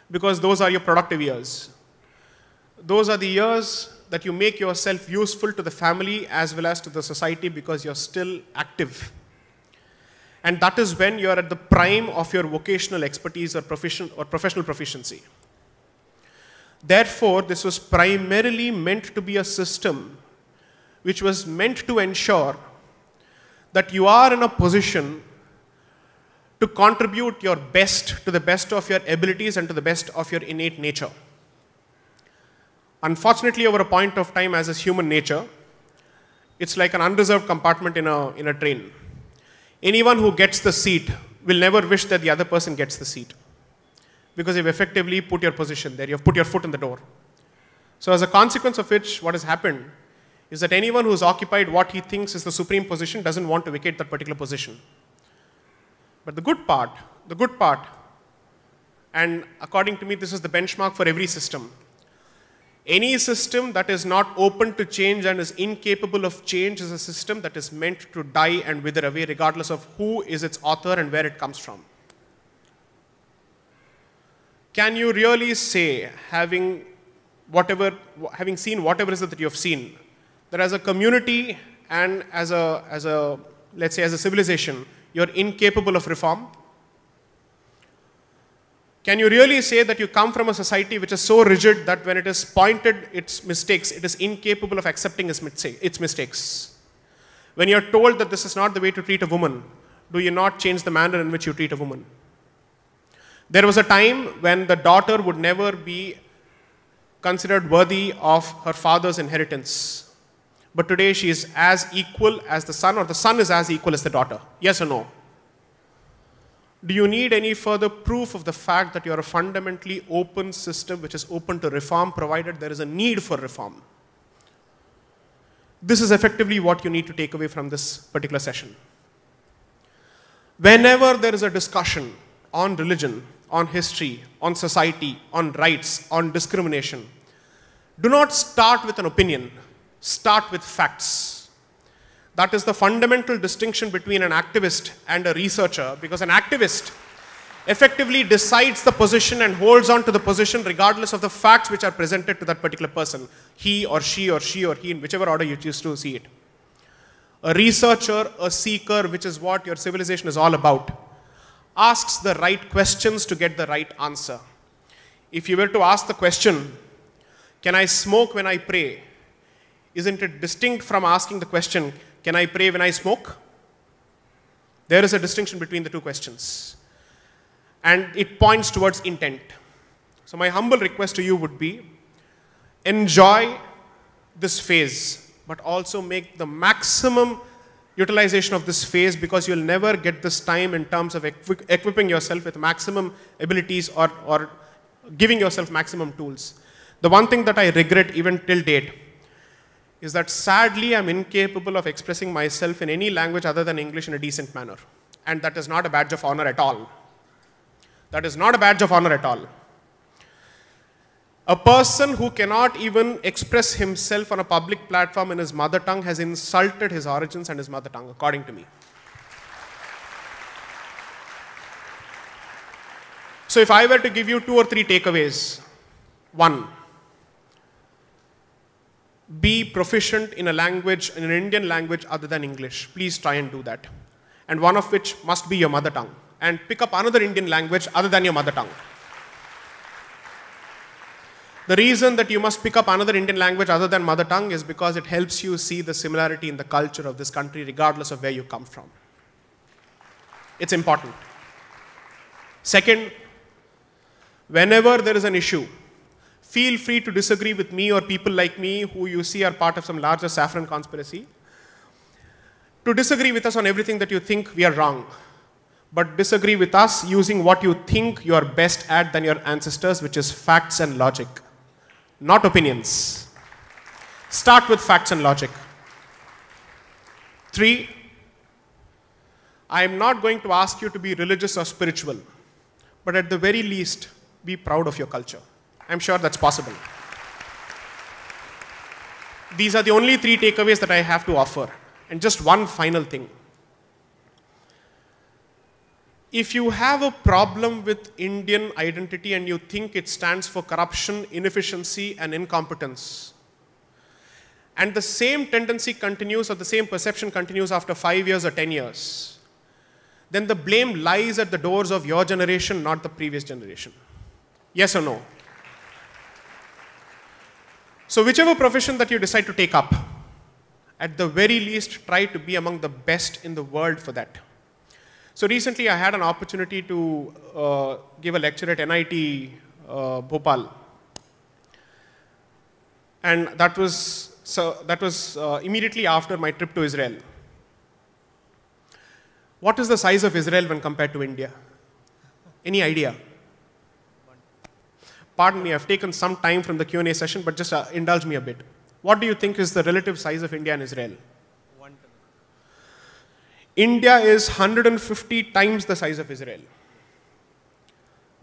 Because those are your productive years. Those are the years that you make yourself useful to the family as well as to the society because you're still active. And that is when you're at the prime of your vocational expertise or professional proficiency. Therefore, this was primarily meant to be a system which was meant to ensure that you are in a position to contribute your best to the best of your abilities and to the best of your innate nature. Unfortunately, over a point of time, as is human nature, it's like an unreserved compartment in a train. Anyone who gets the seat will never wish that the other person gets the seat, because you've effectively put your position there, you've put your foot in the door. So as a consequence of which, what has happened is that anyone who's occupied what he thinks is the supreme position doesn't want to vacate that particular position. But the good part, and according to me this is the benchmark for every system, Any system that is not open to change and is incapable of change is a system that is meant to die and wither away regardless of who is its author and where it comes from. Can you really say, having seen whatever it is that you have seen, that as a community and as a let's say as a civilization, you're incapable of reform? Can you really say that you come from a society which is so rigid that when it is pointed its mistakes, it is incapable of accepting its mistakes? When you're told that this is not the way to treat a woman, do you not change the manner in which you treat a woman? There was a time when the daughter would never be considered worthy of her father's inheritance. But today she is as equal as the son, or the son is as equal as the daughter. Yes or no? Do you need any further proof of the fact that you are a fundamentally open system which is open to reform, provided there is a need for reform? This is effectively what you need to take away from this particular session. Whenever there is a discussion on religion, on history, on society, on rights, on discrimination, do not start with an opinion, start with facts. That is the fundamental distinction between an activist and a researcher, because an activist effectively decides the position and holds on to the position regardless of the facts which are presented to that particular person, he or she or she or he, in whichever order you choose to see it. A researcher, a seeker, which is what your civilization is all about, asks the right questions to get the right answer. If you were to ask the question, can I smoke when I pray? Isn't it distinct from asking the question, can I pray when I smoke? There is a distinction between the two questions. And it points towards intent. So my humble request to you would be, enjoy this phase, but also make the maximum utilization of this phase, because you'll never get this time in terms of equipping yourself with maximum abilities or giving yourself maximum tools. The one thing that I regret even till date is that sadly I'm incapable of expressing myself in any language other than English in a decent manner. And that is not a badge of honor at all. That is not a badge of honor at all. A person who cannot even express himself on a public platform in his mother tongue has insulted his origins and his mother tongue, according to me. So if I were to give you 2 or 3 takeaways, 1, be proficient in a language, in an Indian language other than English. Please try and do that. And one of which must be your mother tongue. And pick up another Indian language other than your mother tongue. The reason that you must pick up another Indian language other than mother tongue is because it helps you see the similarity in the culture of this country regardless of where you come from. It's important. Second, whenever there is an issue, feel free to disagree with me or people like me who you see are part of some larger saffron conspiracy, to disagree with us on everything that you think we are wrong. But disagree with us using what you think you are best at than your ancestors, which is facts and logic, not opinions. Start with facts and logic. 3, I am not going to ask you to be religious or spiritual, but at the very least, be proud of your culture. I'm sure that's possible. These are the only 3 takeaways that I have to offer. And just one final thing. If you have a problem with Indian identity and you think it stands for corruption, inefficiency, and incompetence, and the same tendency continues or the same perception continues after 5 years or 10 years, then the blame lies at the doors of your generation, not the previous generation. Yes or no? So whichever profession that you decide to take up, at the very least, try to be among the best in the world for that. So recently I had an opportunity to give a lecture at NIT Bhopal. And that was immediately after my trip to Israel. What is the size of Israel when compared to India? Any idea? Pardon me, I've taken some time from the Q&A session, but just indulge me a bit. What do you think is the relative size of India and Israel? India is 150 times the size of Israel.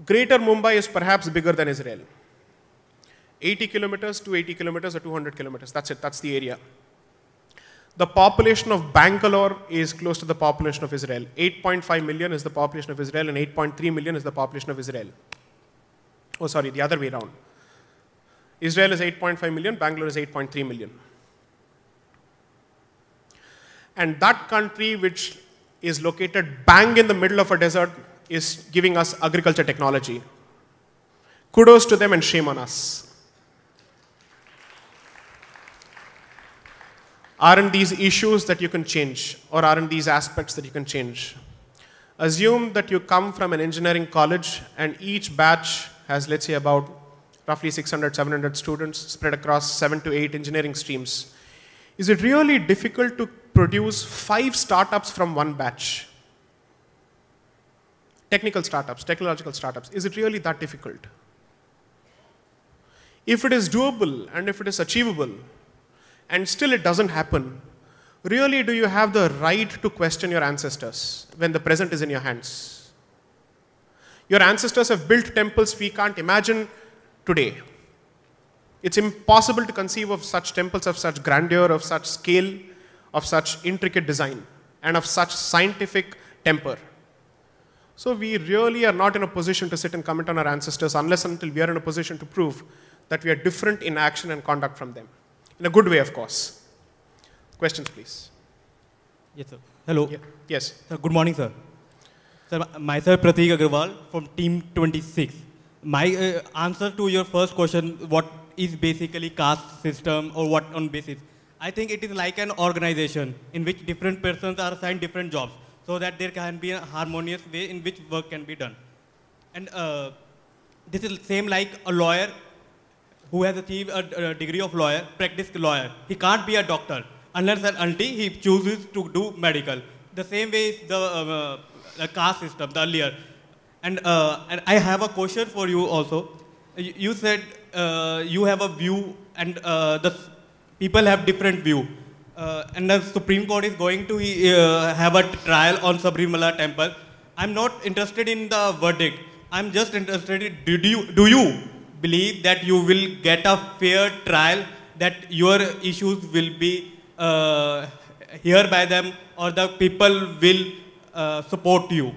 Greater Mumbai is perhaps bigger than Israel. 80 kilometers, 280 kilometers, or 200 kilometers. That's it. That's the area. The population of Bangalore is close to the population of Israel. 8.5 million is the population of Israel, and 8.3 million is the population of Israel. Oh, sorry, the other way around. Israel is 8.5 million, Bangalore is 8.3 million. And that country, which is located bang in the middle of a desert, is giving us agriculture technology. Kudos to them and shame on us. Aren't these issues that you can change, or aren't these aspects that you can change? Assume that you come from an engineering college and each batch has, let's say, about roughly 600, 700 students spread across 7 to 8 engineering streams. Is it really difficult to produce 5 startups from one batch? Technical startups, technological startups. Is it really that difficult? If it is doable and if it is achievable, and still it doesn't happen, really do you have the right to question your ancestors when the present is in your hands? Your ancestors have built temples we can't imagine today. It's impossible to conceive of such temples of such grandeur, of such scale, of such intricate design, and of such scientific temper. So we really are not in a position to sit and comment on our ancestors unless until we are in a position to prove that we are different in action and conduct from them. In a good way, of course. Questions, please. Yes, sir. Hello. Yeah. Yes. Sir, good morning, sir. Sir, myself Prateek Agarwal from Team 26. My answer to your first question, what is basically caste system or what on basis? I think it is like an organization in which different persons are assigned different jobs so that there can be a harmonious way in which work can be done. And this is same like a lawyer who has achieved a degree of lawyer, practiced lawyer. He can't be a doctor unless and until he chooses to do medical. The same way is the caste system, the earlier. And I have a question for you also. You said you have a view and the people have different view. And the Supreme Court is going to have a trial on Sabrimala temple. I'm not interested in the verdict. I'm just interested in, do you believe that you will get a fair trial, that your issues will be heard by them, or the people will support you?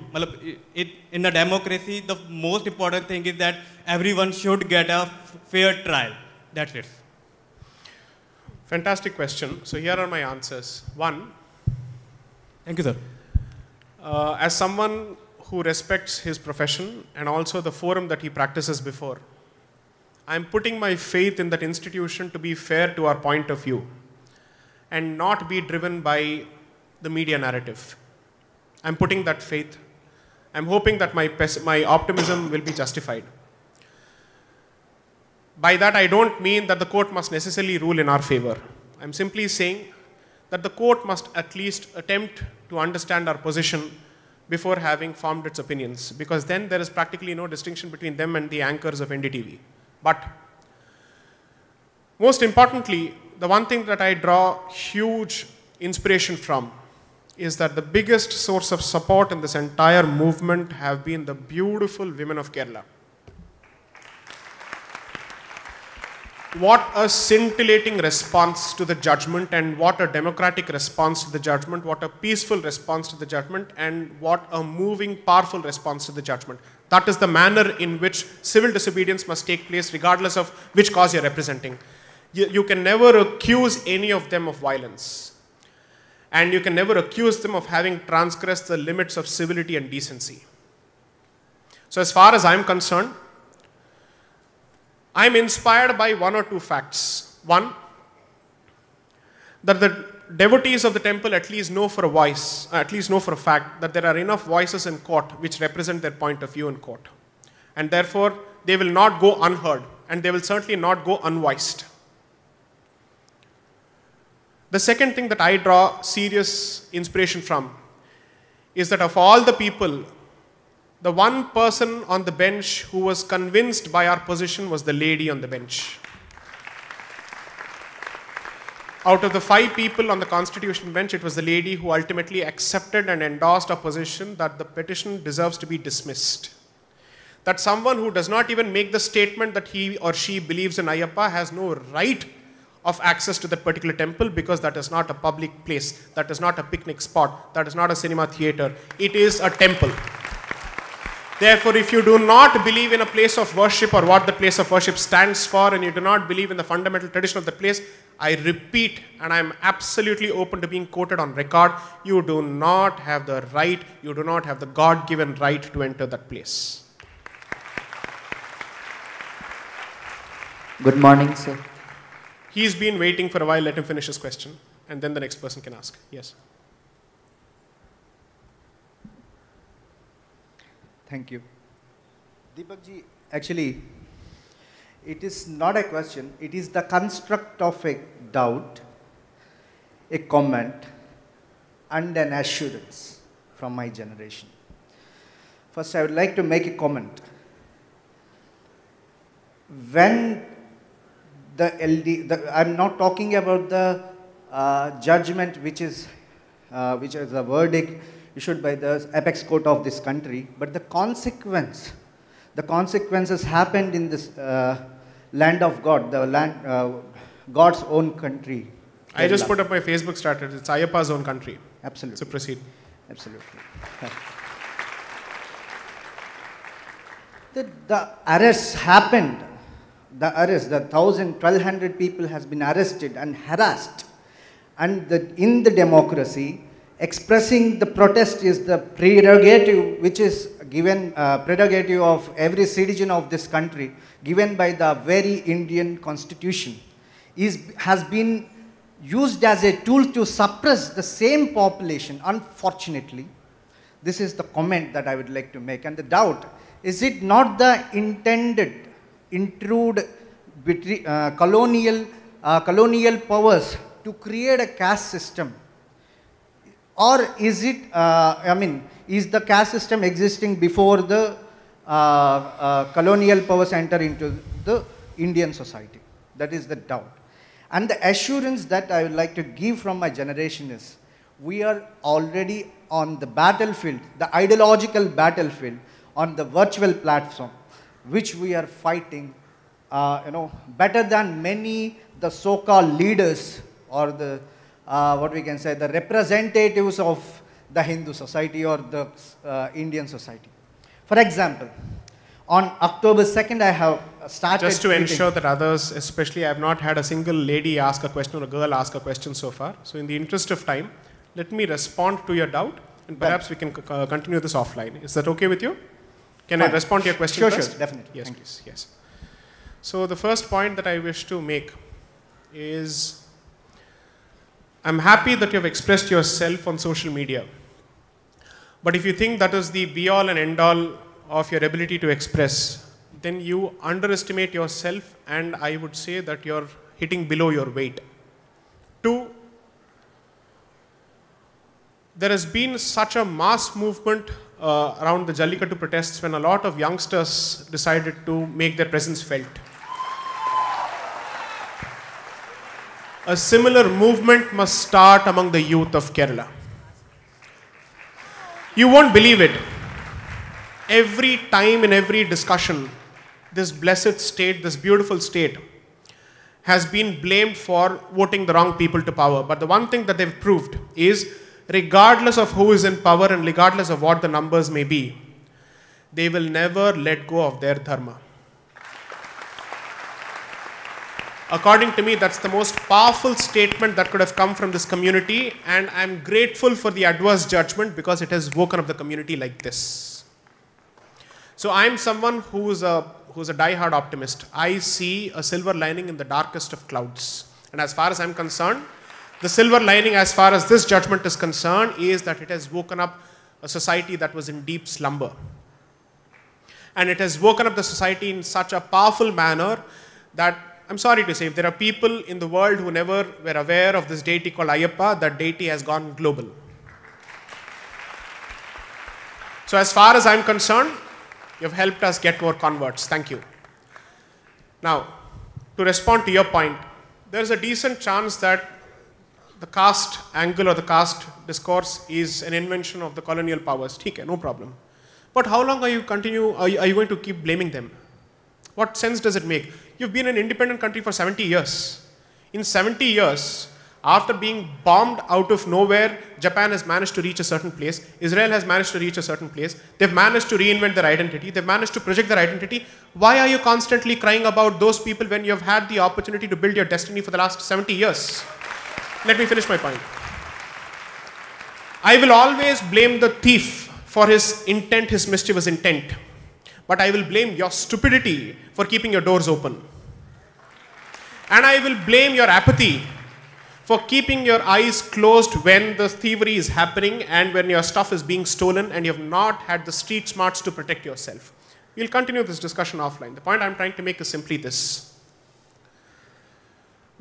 In a democracy, the most important thing is that everyone should get a fair trial. That's it. Fantastic question. So here are my answers. One, Thank you, sir. as someone who respects his profession and also the forum that he practices before, I'm putting my faith in that institution to be fair to our point of view and not be driven by the media narrative. I'm putting that faith. I'm hoping that my optimism will be justified. By that, I don't mean that the court must necessarily rule in our favor. I'm simply saying that the court must at least attempt to understand our position before having formed its opinions, because then there is practically no distinction between them and the anchors of NDTV. But most importantly, the one thing that I draw huge inspiration from is that the biggest source of support in this entire movement have been the beautiful women of Kerala. What a scintillating response to the judgment, and what a democratic response to the judgment, what a peaceful response to the judgment, and what a moving, powerful response to the judgment. That is the manner in which civil disobedience must take place regardless of which cause you're representing. You can never accuse any of them of violence. And you can never accuse them of having transgressed the limits of civility and decency. So as far as I'm concerned, I'm inspired by one or two facts. One, that the devotees of the temple at least know for a fact that there are enough voices in court which represent their point of view in court. And therefore, they will not go unheard, and they will certainly not go unvoiced. The second thing that I draw serious inspiration from is that of all the people, the one person on the bench who was convinced by our position was the lady on the bench. Out of the 5 people on the constitution bench, it was the lady who ultimately accepted and endorsed our position that the petition deserves to be dismissed. that someone who does not even make the statement that he or she believes in Ayyappa has no right of access to that particular temple, because that is not a public place, that is not a picnic spot, that is not a cinema theater, it is a temple. Therefore, if you do not believe in a place of worship or what the place of worship stands for, and you do not believe in the fundamental tradition of the place, I repeat, and I am absolutely open to being quoted on record, you do not have the right, you do not have the God-given right to enter that place. Good morning, sir. He's been waiting for a while, let him finish his question, and then the next person can ask. Yes. Thank you. Deepak ji, actually, it is not a question, it is the construct of a doubt, a comment, and an assurance from my generation. First, I would like to make a comment. When I'm not talking about the judgment which is a verdict issued by the apex court of this country, but the consequences happened in this land of God, God's own country. I just put up my Facebook status, it's Ayyappa's own country. Absolutely. So proceed. Absolutely. The arrests happened. The 1,200 people has been arrested and harassed. And in the democracy, expressing the protest is the prerogative which is given, prerogative of every citizen of this country, given by the very Indian constitution, has been used as a tool to suppress the same population, unfortunately. This is the comment that I would like to make. And the doubt, is it not the intended intrude between colonial powers to create a caste system? Or is it, is the caste system existing before the colonial powers enter into the Indian society? That is the doubt. And the assurance that I would like to give from my generation is, we are already on the battlefield, the ideological battlefield, on the virtual platform, which we are fighting, better than many the so-called leaders or the what we can say, the representatives of the Hindu society or the Indian society. For example, on October 2nd, I have started... Just to ensure that others, especially I have not had a single lady ask a question or a girl ask a question so far. So in the interest of time, let me respond to your doubt, and perhaps we can continue this offline. Is that okay with you? Can I respond to your question first? Sure, definitely. Yes, please. Yes. So the first point that I wish to make is, I'm happy that you have expressed yourself on social media. But if you think that is the be-all and end-all of your ability to express, then you underestimate yourself, and I would say that you're hitting below your weight. 2, there has been such a mass movement around the Jallikattu protests when a lot of youngsters decided to make their presence felt. A similar movement must start among the youth of Kerala. You won't believe it. Every time in every discussion, this blessed state, this beautiful state, has been blamed for voting the wrong people to power. But the one thing that they've proved is, regardless of who is in power and regardless of what the numbers may be, they will never let go of their dharma. According to me, that's the most powerful statement that could have come from this community, and I'm grateful for the adverse judgment because it has woken up the community like this. So I'm someone who's a die-hard optimist. I see a silver lining in the darkest of clouds. And as far as I'm concerned, the silver lining as far as this judgment is concerned is that it has woken up a society that was in deep slumber. And it has woken up the society in such a powerful manner that, I'm sorry to say, if there are people in the world who never were aware of this deity called Ayyappa, that deity has gone global. So as far as I'm concerned, you've helped us get more converts. Thank you. Now, to respond to your point, there's a decent chance that the caste angle or the caste discourse is an invention of the colonial powers. Okay, no problem. But how long are you going to keep blaming them? What sense does it make? You've been an independent country for 70 years. In 70 years, after being bombed out of nowhere, Japan has managed to reach a certain place. Israel has managed to reach a certain place. They've managed to reinvent their identity. They've managed to project their identity. Why are you constantly crying about those people when you have had the opportunity to build your destiny for the last 70 years? Let me finish my point. I will always blame the thief for his intent, his mischievous intent. But I will blame your stupidity for keeping your doors open. And I will blame your apathy for keeping your eyes closed when the thievery is happening and when your stuff is being stolen and you have not had the street smarts to protect yourself. We'll continue this discussion offline. The point I'm trying to make is simply this.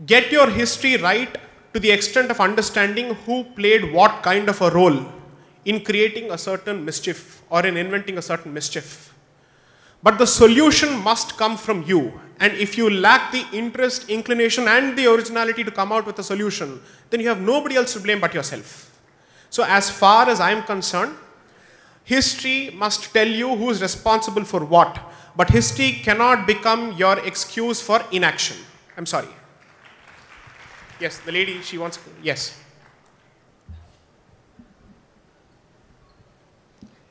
Get your history right to the extent of understanding who played what kind of a role in creating a certain mischief or in inventing a certain mischief. But the solution must come from you. And if you lack the interest, inclination, and the originality to come out with a solution, then you have nobody else to blame but yourself. So as far as I'm concerned, history must tell you who is responsible for what. But history cannot become your excuse for inaction. I'm sorry. Yes, the lady, she wants, yes.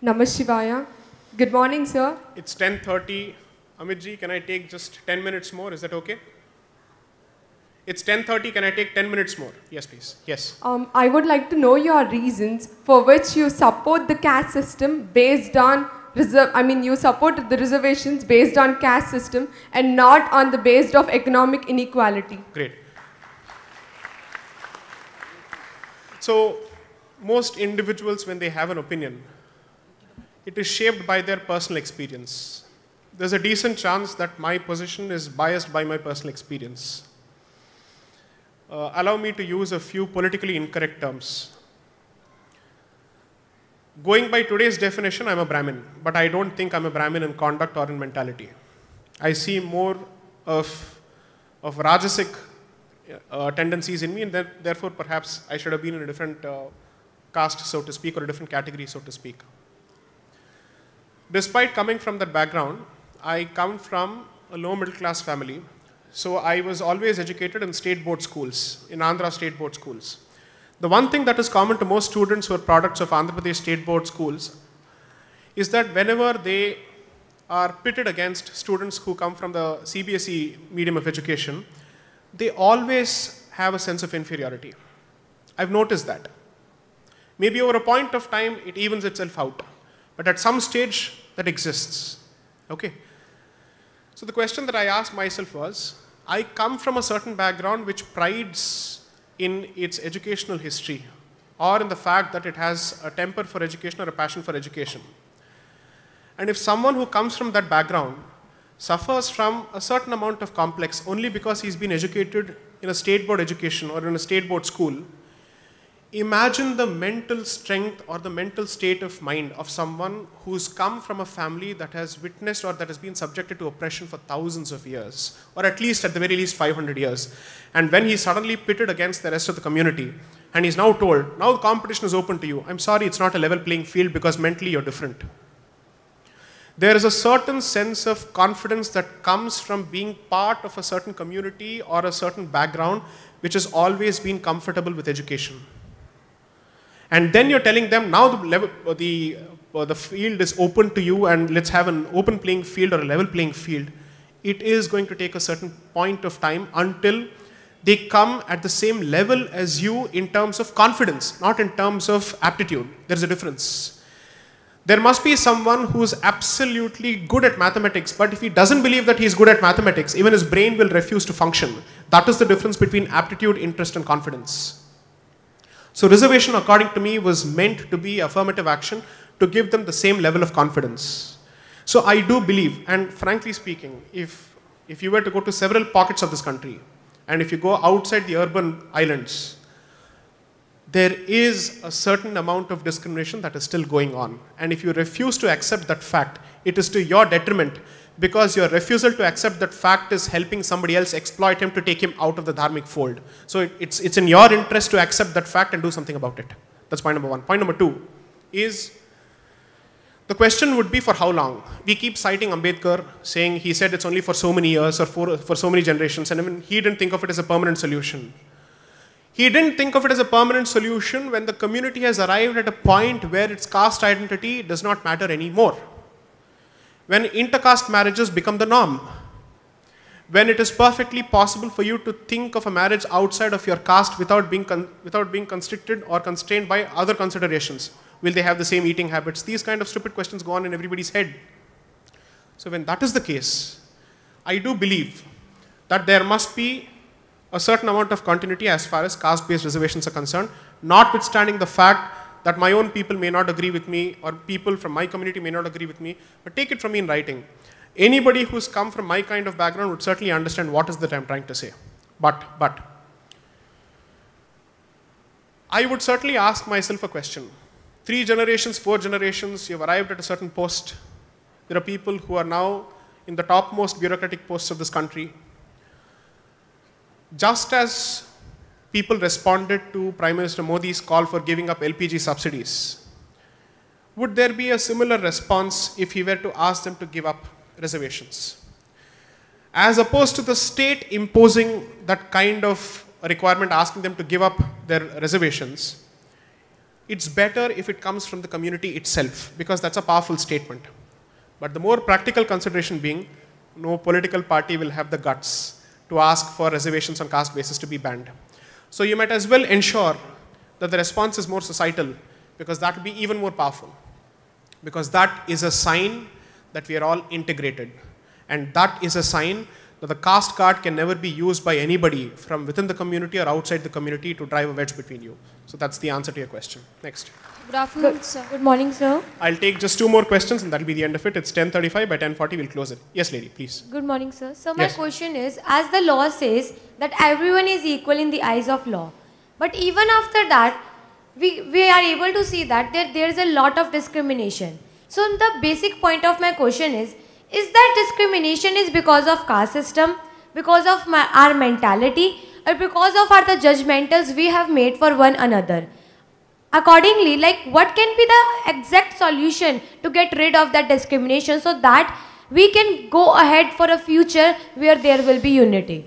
Namaskar. Good morning, sir. It's 10:30. Amitji, can I take just 10 minutes more? Is that okay? It's 10:30. Can I take 10 minutes more? Yes, please. Yes. I would like to know your reasons for which you support the caste system based on you support the reservations based on caste system and not on the based of economic inequality. Great. So, most individuals, when they have an opinion, it is shaped by their personal experience. There's a decent chance that my position is biased by my personal experience. Allow me to use a few politically incorrect terms. Going by today's definition, I'm a Brahmin, but I don't think I'm a Brahmin in conduct or in mentality. I see more of Rajasic tendencies in me, and therefore perhaps I should have been in a different caste, so to speak, or a different category, so to speak. Despite coming from that background, I come from a low middle class family. So I was always educated in state board schools, in Andhra state board schools. The one thing that is common to most students who are products of Andhra Pradesh state board schools is that whenever they are pitted against students who come from the CBSE medium of education, they always have a sense of inferiority. I've noticed that. Maybe over a point of time, it evens itself out. But at some stage, that exists. Okay? So the question that I asked myself was, I come from a certain background which prides in its educational history or in the fact that it has a temper for education or a passion for education. And if someone who comes from that background suffers from a certain amount of complex only because he's been educated in a state board education or in a state board school, imagine the mental strength or the mental state of mind of someone who's come from a family that has witnessed or that has been subjected to oppression for thousands of years, or at least, at the very least, 500 years. And when he's suddenly pitted against the rest of the community, and he's now told, now the competition is open to you. I'm sorry, it's not a level playing field because mentally you're different. There is a certain sense of confidence that comes from being part of a certain community or a certain background which has always been comfortable with education. And then you're telling them, now the field is open to you and let's have an open playing field or a level playing field. It is going to take a certain point of time until they come at the same level as you in terms of confidence, not in terms of aptitude. There's a difference. There must be someone who's absolutely good at mathematics, but if he doesn't believe that he's good at mathematics, even his brain will refuse to function. That is the difference between aptitude, interest, and confidence. So reservation, according to me, was meant to be affirmative action to give them the same level of confidence. So I do believe, and frankly speaking, if you were to go to several pockets of this country, and if you go outside the urban islands, there is a certain amount of discrimination that is still going on. And if you refuse to accept that fact, it is to your detriment, because your refusal to accept that fact is helping somebody else exploit him to take him out of the dharmic fold. So it's in your interest to accept that fact and do something about it. That's point number one. Point number two is The question would be for how long? We keep citing Ambedkar, saying he said it's only for so many years or for so many generations, and even he didn't think of it as a permanent solution. He didn't think of it as a permanent solution when the community has arrived at a point where its caste identity does not matter anymore. When intercaste marriages become the norm. When it is perfectly possible for you to think of a marriage outside of your caste without being constricted or constrained by other considerations. Will they have the same eating habits? These kind of stupid questions go on in everybody's head. So when that is the case, I do believe that there must be a certain amount of continuity as far as caste-based reservations are concerned, notwithstanding the fact that my own people may not agree with me or people from my community may not agree with me, but take it from me in writing. Anybody who's come from my kind of background would certainly understand what is that I'm trying to say. But I would certainly ask myself a question. 3 generations, 4 generations, you've arrived at a certain post. There are people who are now in the topmost bureaucratic posts of this country. Just as people responded to Prime Minister Modi's call for giving up LPG subsidies, would there be a similar response if he were to ask them to give up reservations? As opposed to the state imposing that kind of requirement, asking them to give up their reservations, it's better if it comes from the community itself, because that's a powerful statement. But the more practical consideration being, no political party will have the guts to ask for reservations on caste basis to be banned. So you might as well ensure that the response is more societal, because that will be even more powerful. Because that is a sign that we are all integrated. And that is a sign that the caste card can never be used by anybody from within the community or outside the community to drive a wedge between you. So that's the answer to your question. Next. Good afternoon, sir. Good morning, sir. I'll take just 2 more questions and that'll be the end of it. It's 10:35. By 10:40, we'll close it. Yes, lady, please. Good morning, sir. So my Yes. question is, as the law says that everyone is equal in the eyes of law, but even after that, we are able to see that there is a lot of discrimination. So the basic point of my question is that discrimination is because of caste system, because of our mentality, or because of the judgmentals we have made for one another? Accordingly, like, what can be the exact solution to get rid of that discrimination so that we can go ahead for a future where there will be unity?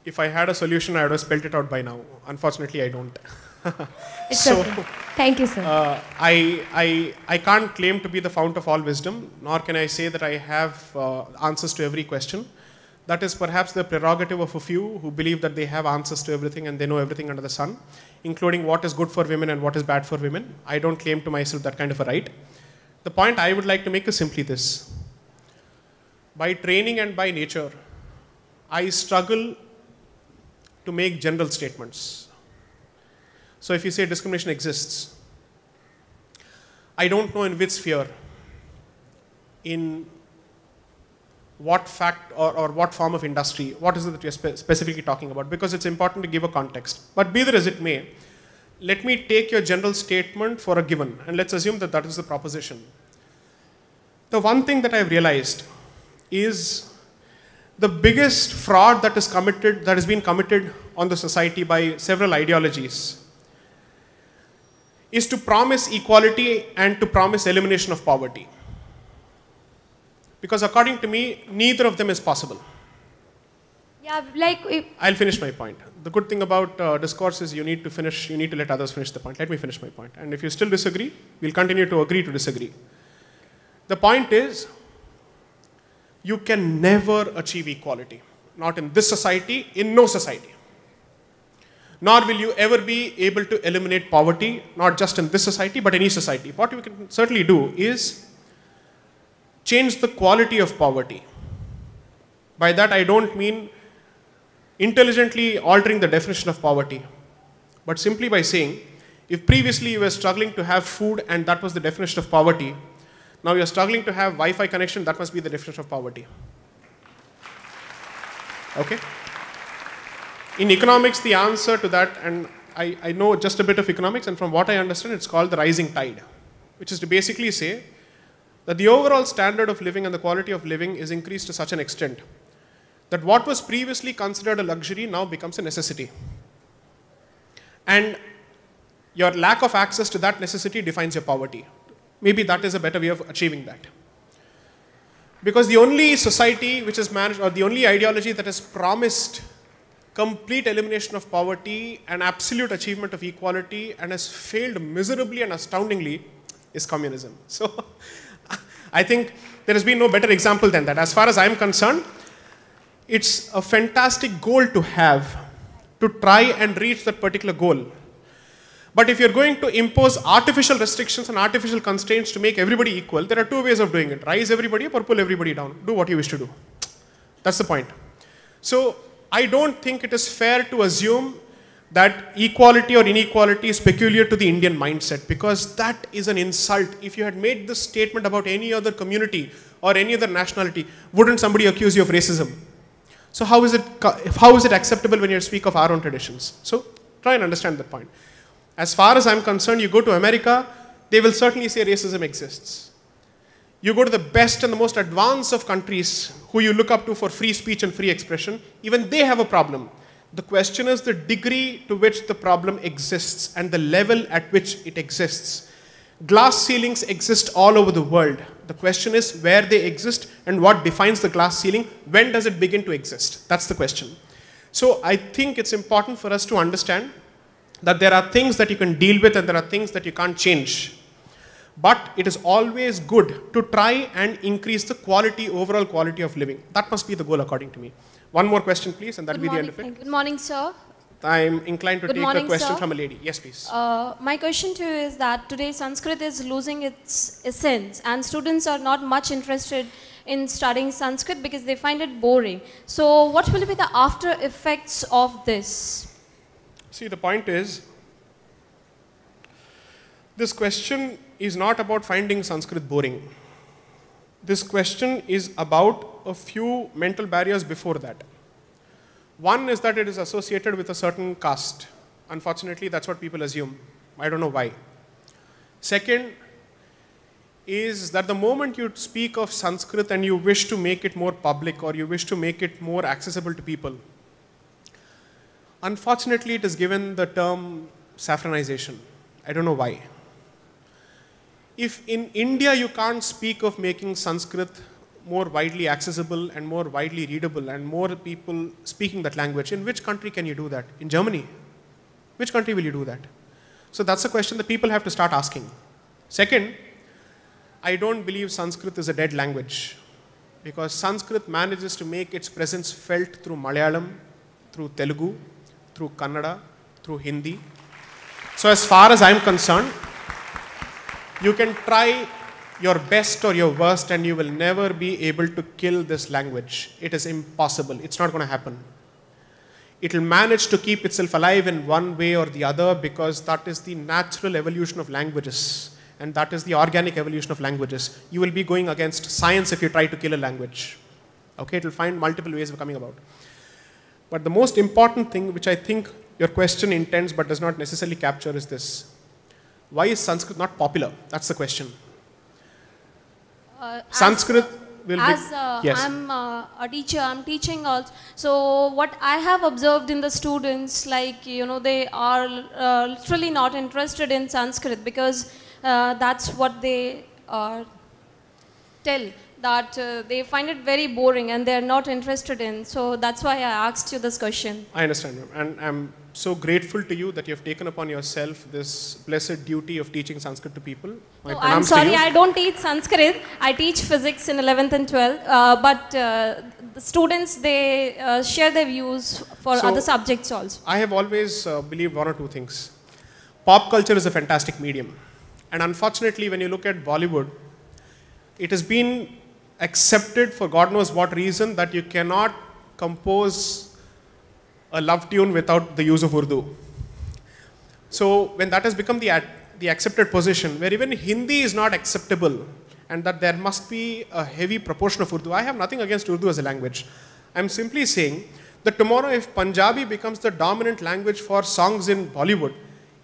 If I had a solution, I would have spelled it out by now. Unfortunately, I don't. It's okay. Thank you, sir. I can't claim to be the fount of all wisdom, nor can I say that I have answers to every question. That is perhaps the prerogative of a few who believe that they have answers to everything and they know everything under the sun, including what is good for women and what is bad for women. I don't claim to myself that kind of a right. The point I would like to make is simply this. By training and by nature, I struggle to make general statements. So if you say discrimination exists, I don't know in which sphere, in what fact or what form of industry, what is it that we are specifically talking about, because it's important to give a context. But be that as it may, let me take your general statement for a given, and let's assume that that is the proposition. The one thing that I've realized is the biggest fraud that has been committed on the society by several ideologies is to promise equality and to promise elimination of poverty. Because according to me, neither of them is possible. Yeah, like I'll finish my point. The good thing about discourse is you need to let others finish the point. Let me finish my point. And if you still disagree, we'll continue to agree to disagree. The point is, you can never achieve equality. Not in this society, in no society. Nor will you ever be able to eliminate poverty, not just in this society, but any society. What we can certainly do is change the quality of poverty. By that I don't mean intelligently altering the definition of poverty, but simply by saying, if previously you were struggling to have food and that was the definition of poverty, now you're struggling to have Wi-Fi connection, that must be the definition of poverty. Okay? In economics, the answer to that, and I know just a bit of economics, and from what I understand, it's called the rising tide, which is to basically say that the overall standard of living and the quality of living is increased to such an extent that what was previously considered a luxury now becomes a necessity. And your lack of access to that necessity defines your poverty. maybe that is a better way of achieving that. Because the only society which is managed, or the only ideology that has promised complete elimination of poverty and absolute achievement of equality and has failed miserably and astoundingly is communism. So I think there has been no better example than that. As far as I am concerned, it's a fantastic goal to have, to try and reach that particular goal. But if you're going to impose artificial restrictions and artificial constraints to make everybody equal, there are two ways of doing it. Rise everybody up or pull everybody down. Do what you wish to do. That's the point. So I don't think it is fair to assume that equality or inequality is peculiar to the Indian mindset, because that is an insult. If you had made this statement about any other community or any other nationality, wouldn't somebody accuse you of racism? So how is it acceptable when you speak of our own traditions? So try and understand that point. As far as I'm concerned, you go to America, they will certainly say racism exists. You go to the best and the most advanced of countries who you look up to for free speech and free expression, even they have a problem. The question is the degree to which the problem exists and the level at which it exists. Glass ceilings exist all over the world. The question is where they exist and what defines the glass ceiling. When does it begin to exist? That's the question. So I think it's important for us to understand that there are things that you can deal with and there are things that you can't change. But it is always good to try and increase the quality, overall quality of living. That must be the goal according to me. One more question, please, and that will be the end of it. Good morning, sir. I'm inclined to take a question sir. from a lady. Yes, please. My question to you is that today Sanskrit is losing its essence and students are not much interested in studying Sanskrit because they find it boring. So what will be the after effects of this? See, the point is, this question is not about finding Sanskrit boring. This question is about a few mental barriers before that. One is that it is associated with a certain caste. Unfortunately, that's what people assume. I don't know why. Second is that the moment you speak of Sanskrit and you wish to make it more public or you wish to make it more accessible to people, unfortunately, it is given the term saffronization. I don't know why. If in India you can't speak of making Sanskrit more widely accessible and more widely readable and more people speaking that language, in which country can you do that? In Germany? Which country will you do that? So that's a question that people have to start asking. Second, I don't believe Sanskrit is a dead language, because Sanskrit manages to make its presence felt through Malayalam, through Telugu, through Kannada, through Hindi. So as far as I'm concerned, you can try your best or your worst and you will never be able to kill this language. It is impossible. It's not going to happen. It will manage to keep itself alive in one way or the other because that is the natural evolution of languages and that is the organic evolution of languages. You will be going against science if you try to kill a language. Okay, it will find multiple ways of coming about. But the most important thing, which I think your question intends but does not necessarily capture, is this. Why is Sanskrit not popular? That's the question. Sanskrit will be... Yes. I'm a teacher, I'm teaching also. So what I have observed in the students, like, you know, they are literally not interested in Sanskrit because that's what they tell, that they find it very boring and they're not interested in. So that's why I asked you this question. I understand, and I'm so grateful to you that you have taken upon yourself this blessed duty of teaching Sanskrit to people. I'm sorry, I don't teach Sanskrit. I teach physics in 11th and 12th. But the students, they share their views for other subjects also. I have always believed one or two things. Pop culture is a fantastic medium. And unfortunately, when you look at Bollywood, it has been accepted for God knows what reason that you cannot compose a love tune without the use of Urdu. So when that has become the accepted position, where even Hindi is not acceptable and that there must be a heavy proportion of Urdu. I have nothing against Urdu as a language. I'm simply saying that tomorrow if Punjabi becomes the dominant language for songs in Bollywood,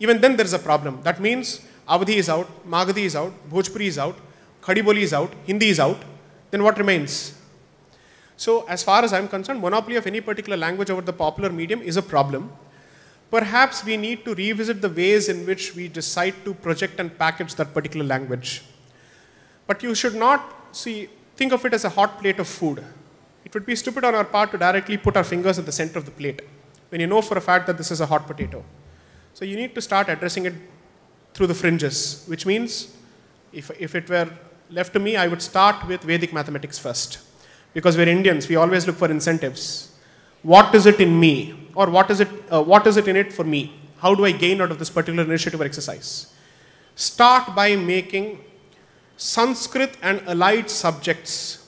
even then there is a problem. That means Awadhi is out, Magadhi is out, Bhojpuri is out, Khadi Boli is out, Hindi is out. Then what remains? So as far as I'm concerned, monopoly of any particular language over the popular medium is a problem. Perhaps we need to revisit the ways in which we decide to project and package that particular language. But you should not think of it as a hot plate of food. It would be stupid on our part to directly put our fingers at the center of the plate when you know for a fact that this is a hot potato. So you need to start addressing it through the fringes, which means if it were left to me, I would start with Vedic mathematics first. Because we're Indians, we always look for incentives. What is it in me? Or what is it in it for me? How do I gain out of this particular initiative or exercise? Start by making Sanskrit and allied subjects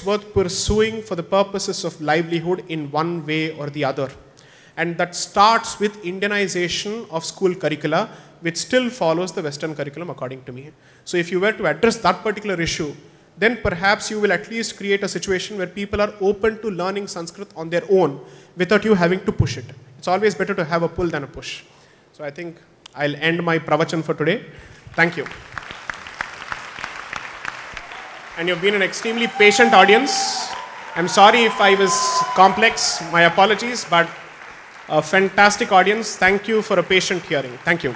worth pursuing for the purposes of livelihood in one way or the other. And that starts with Indianization of school curricula, which still follows the Western curriculum according to me. So if you were to address that particular issue, then perhaps you will at least create a situation where people are open to learning Sanskrit on their own without you having to push it. It's always better to have a pull than a push. So I think I'll end my pravachan for today. Thank you. And you've been an extremely patient audience. I'm sorry if I was complex, my apologies, but a fantastic audience. Thank you for a patient hearing. Thank you.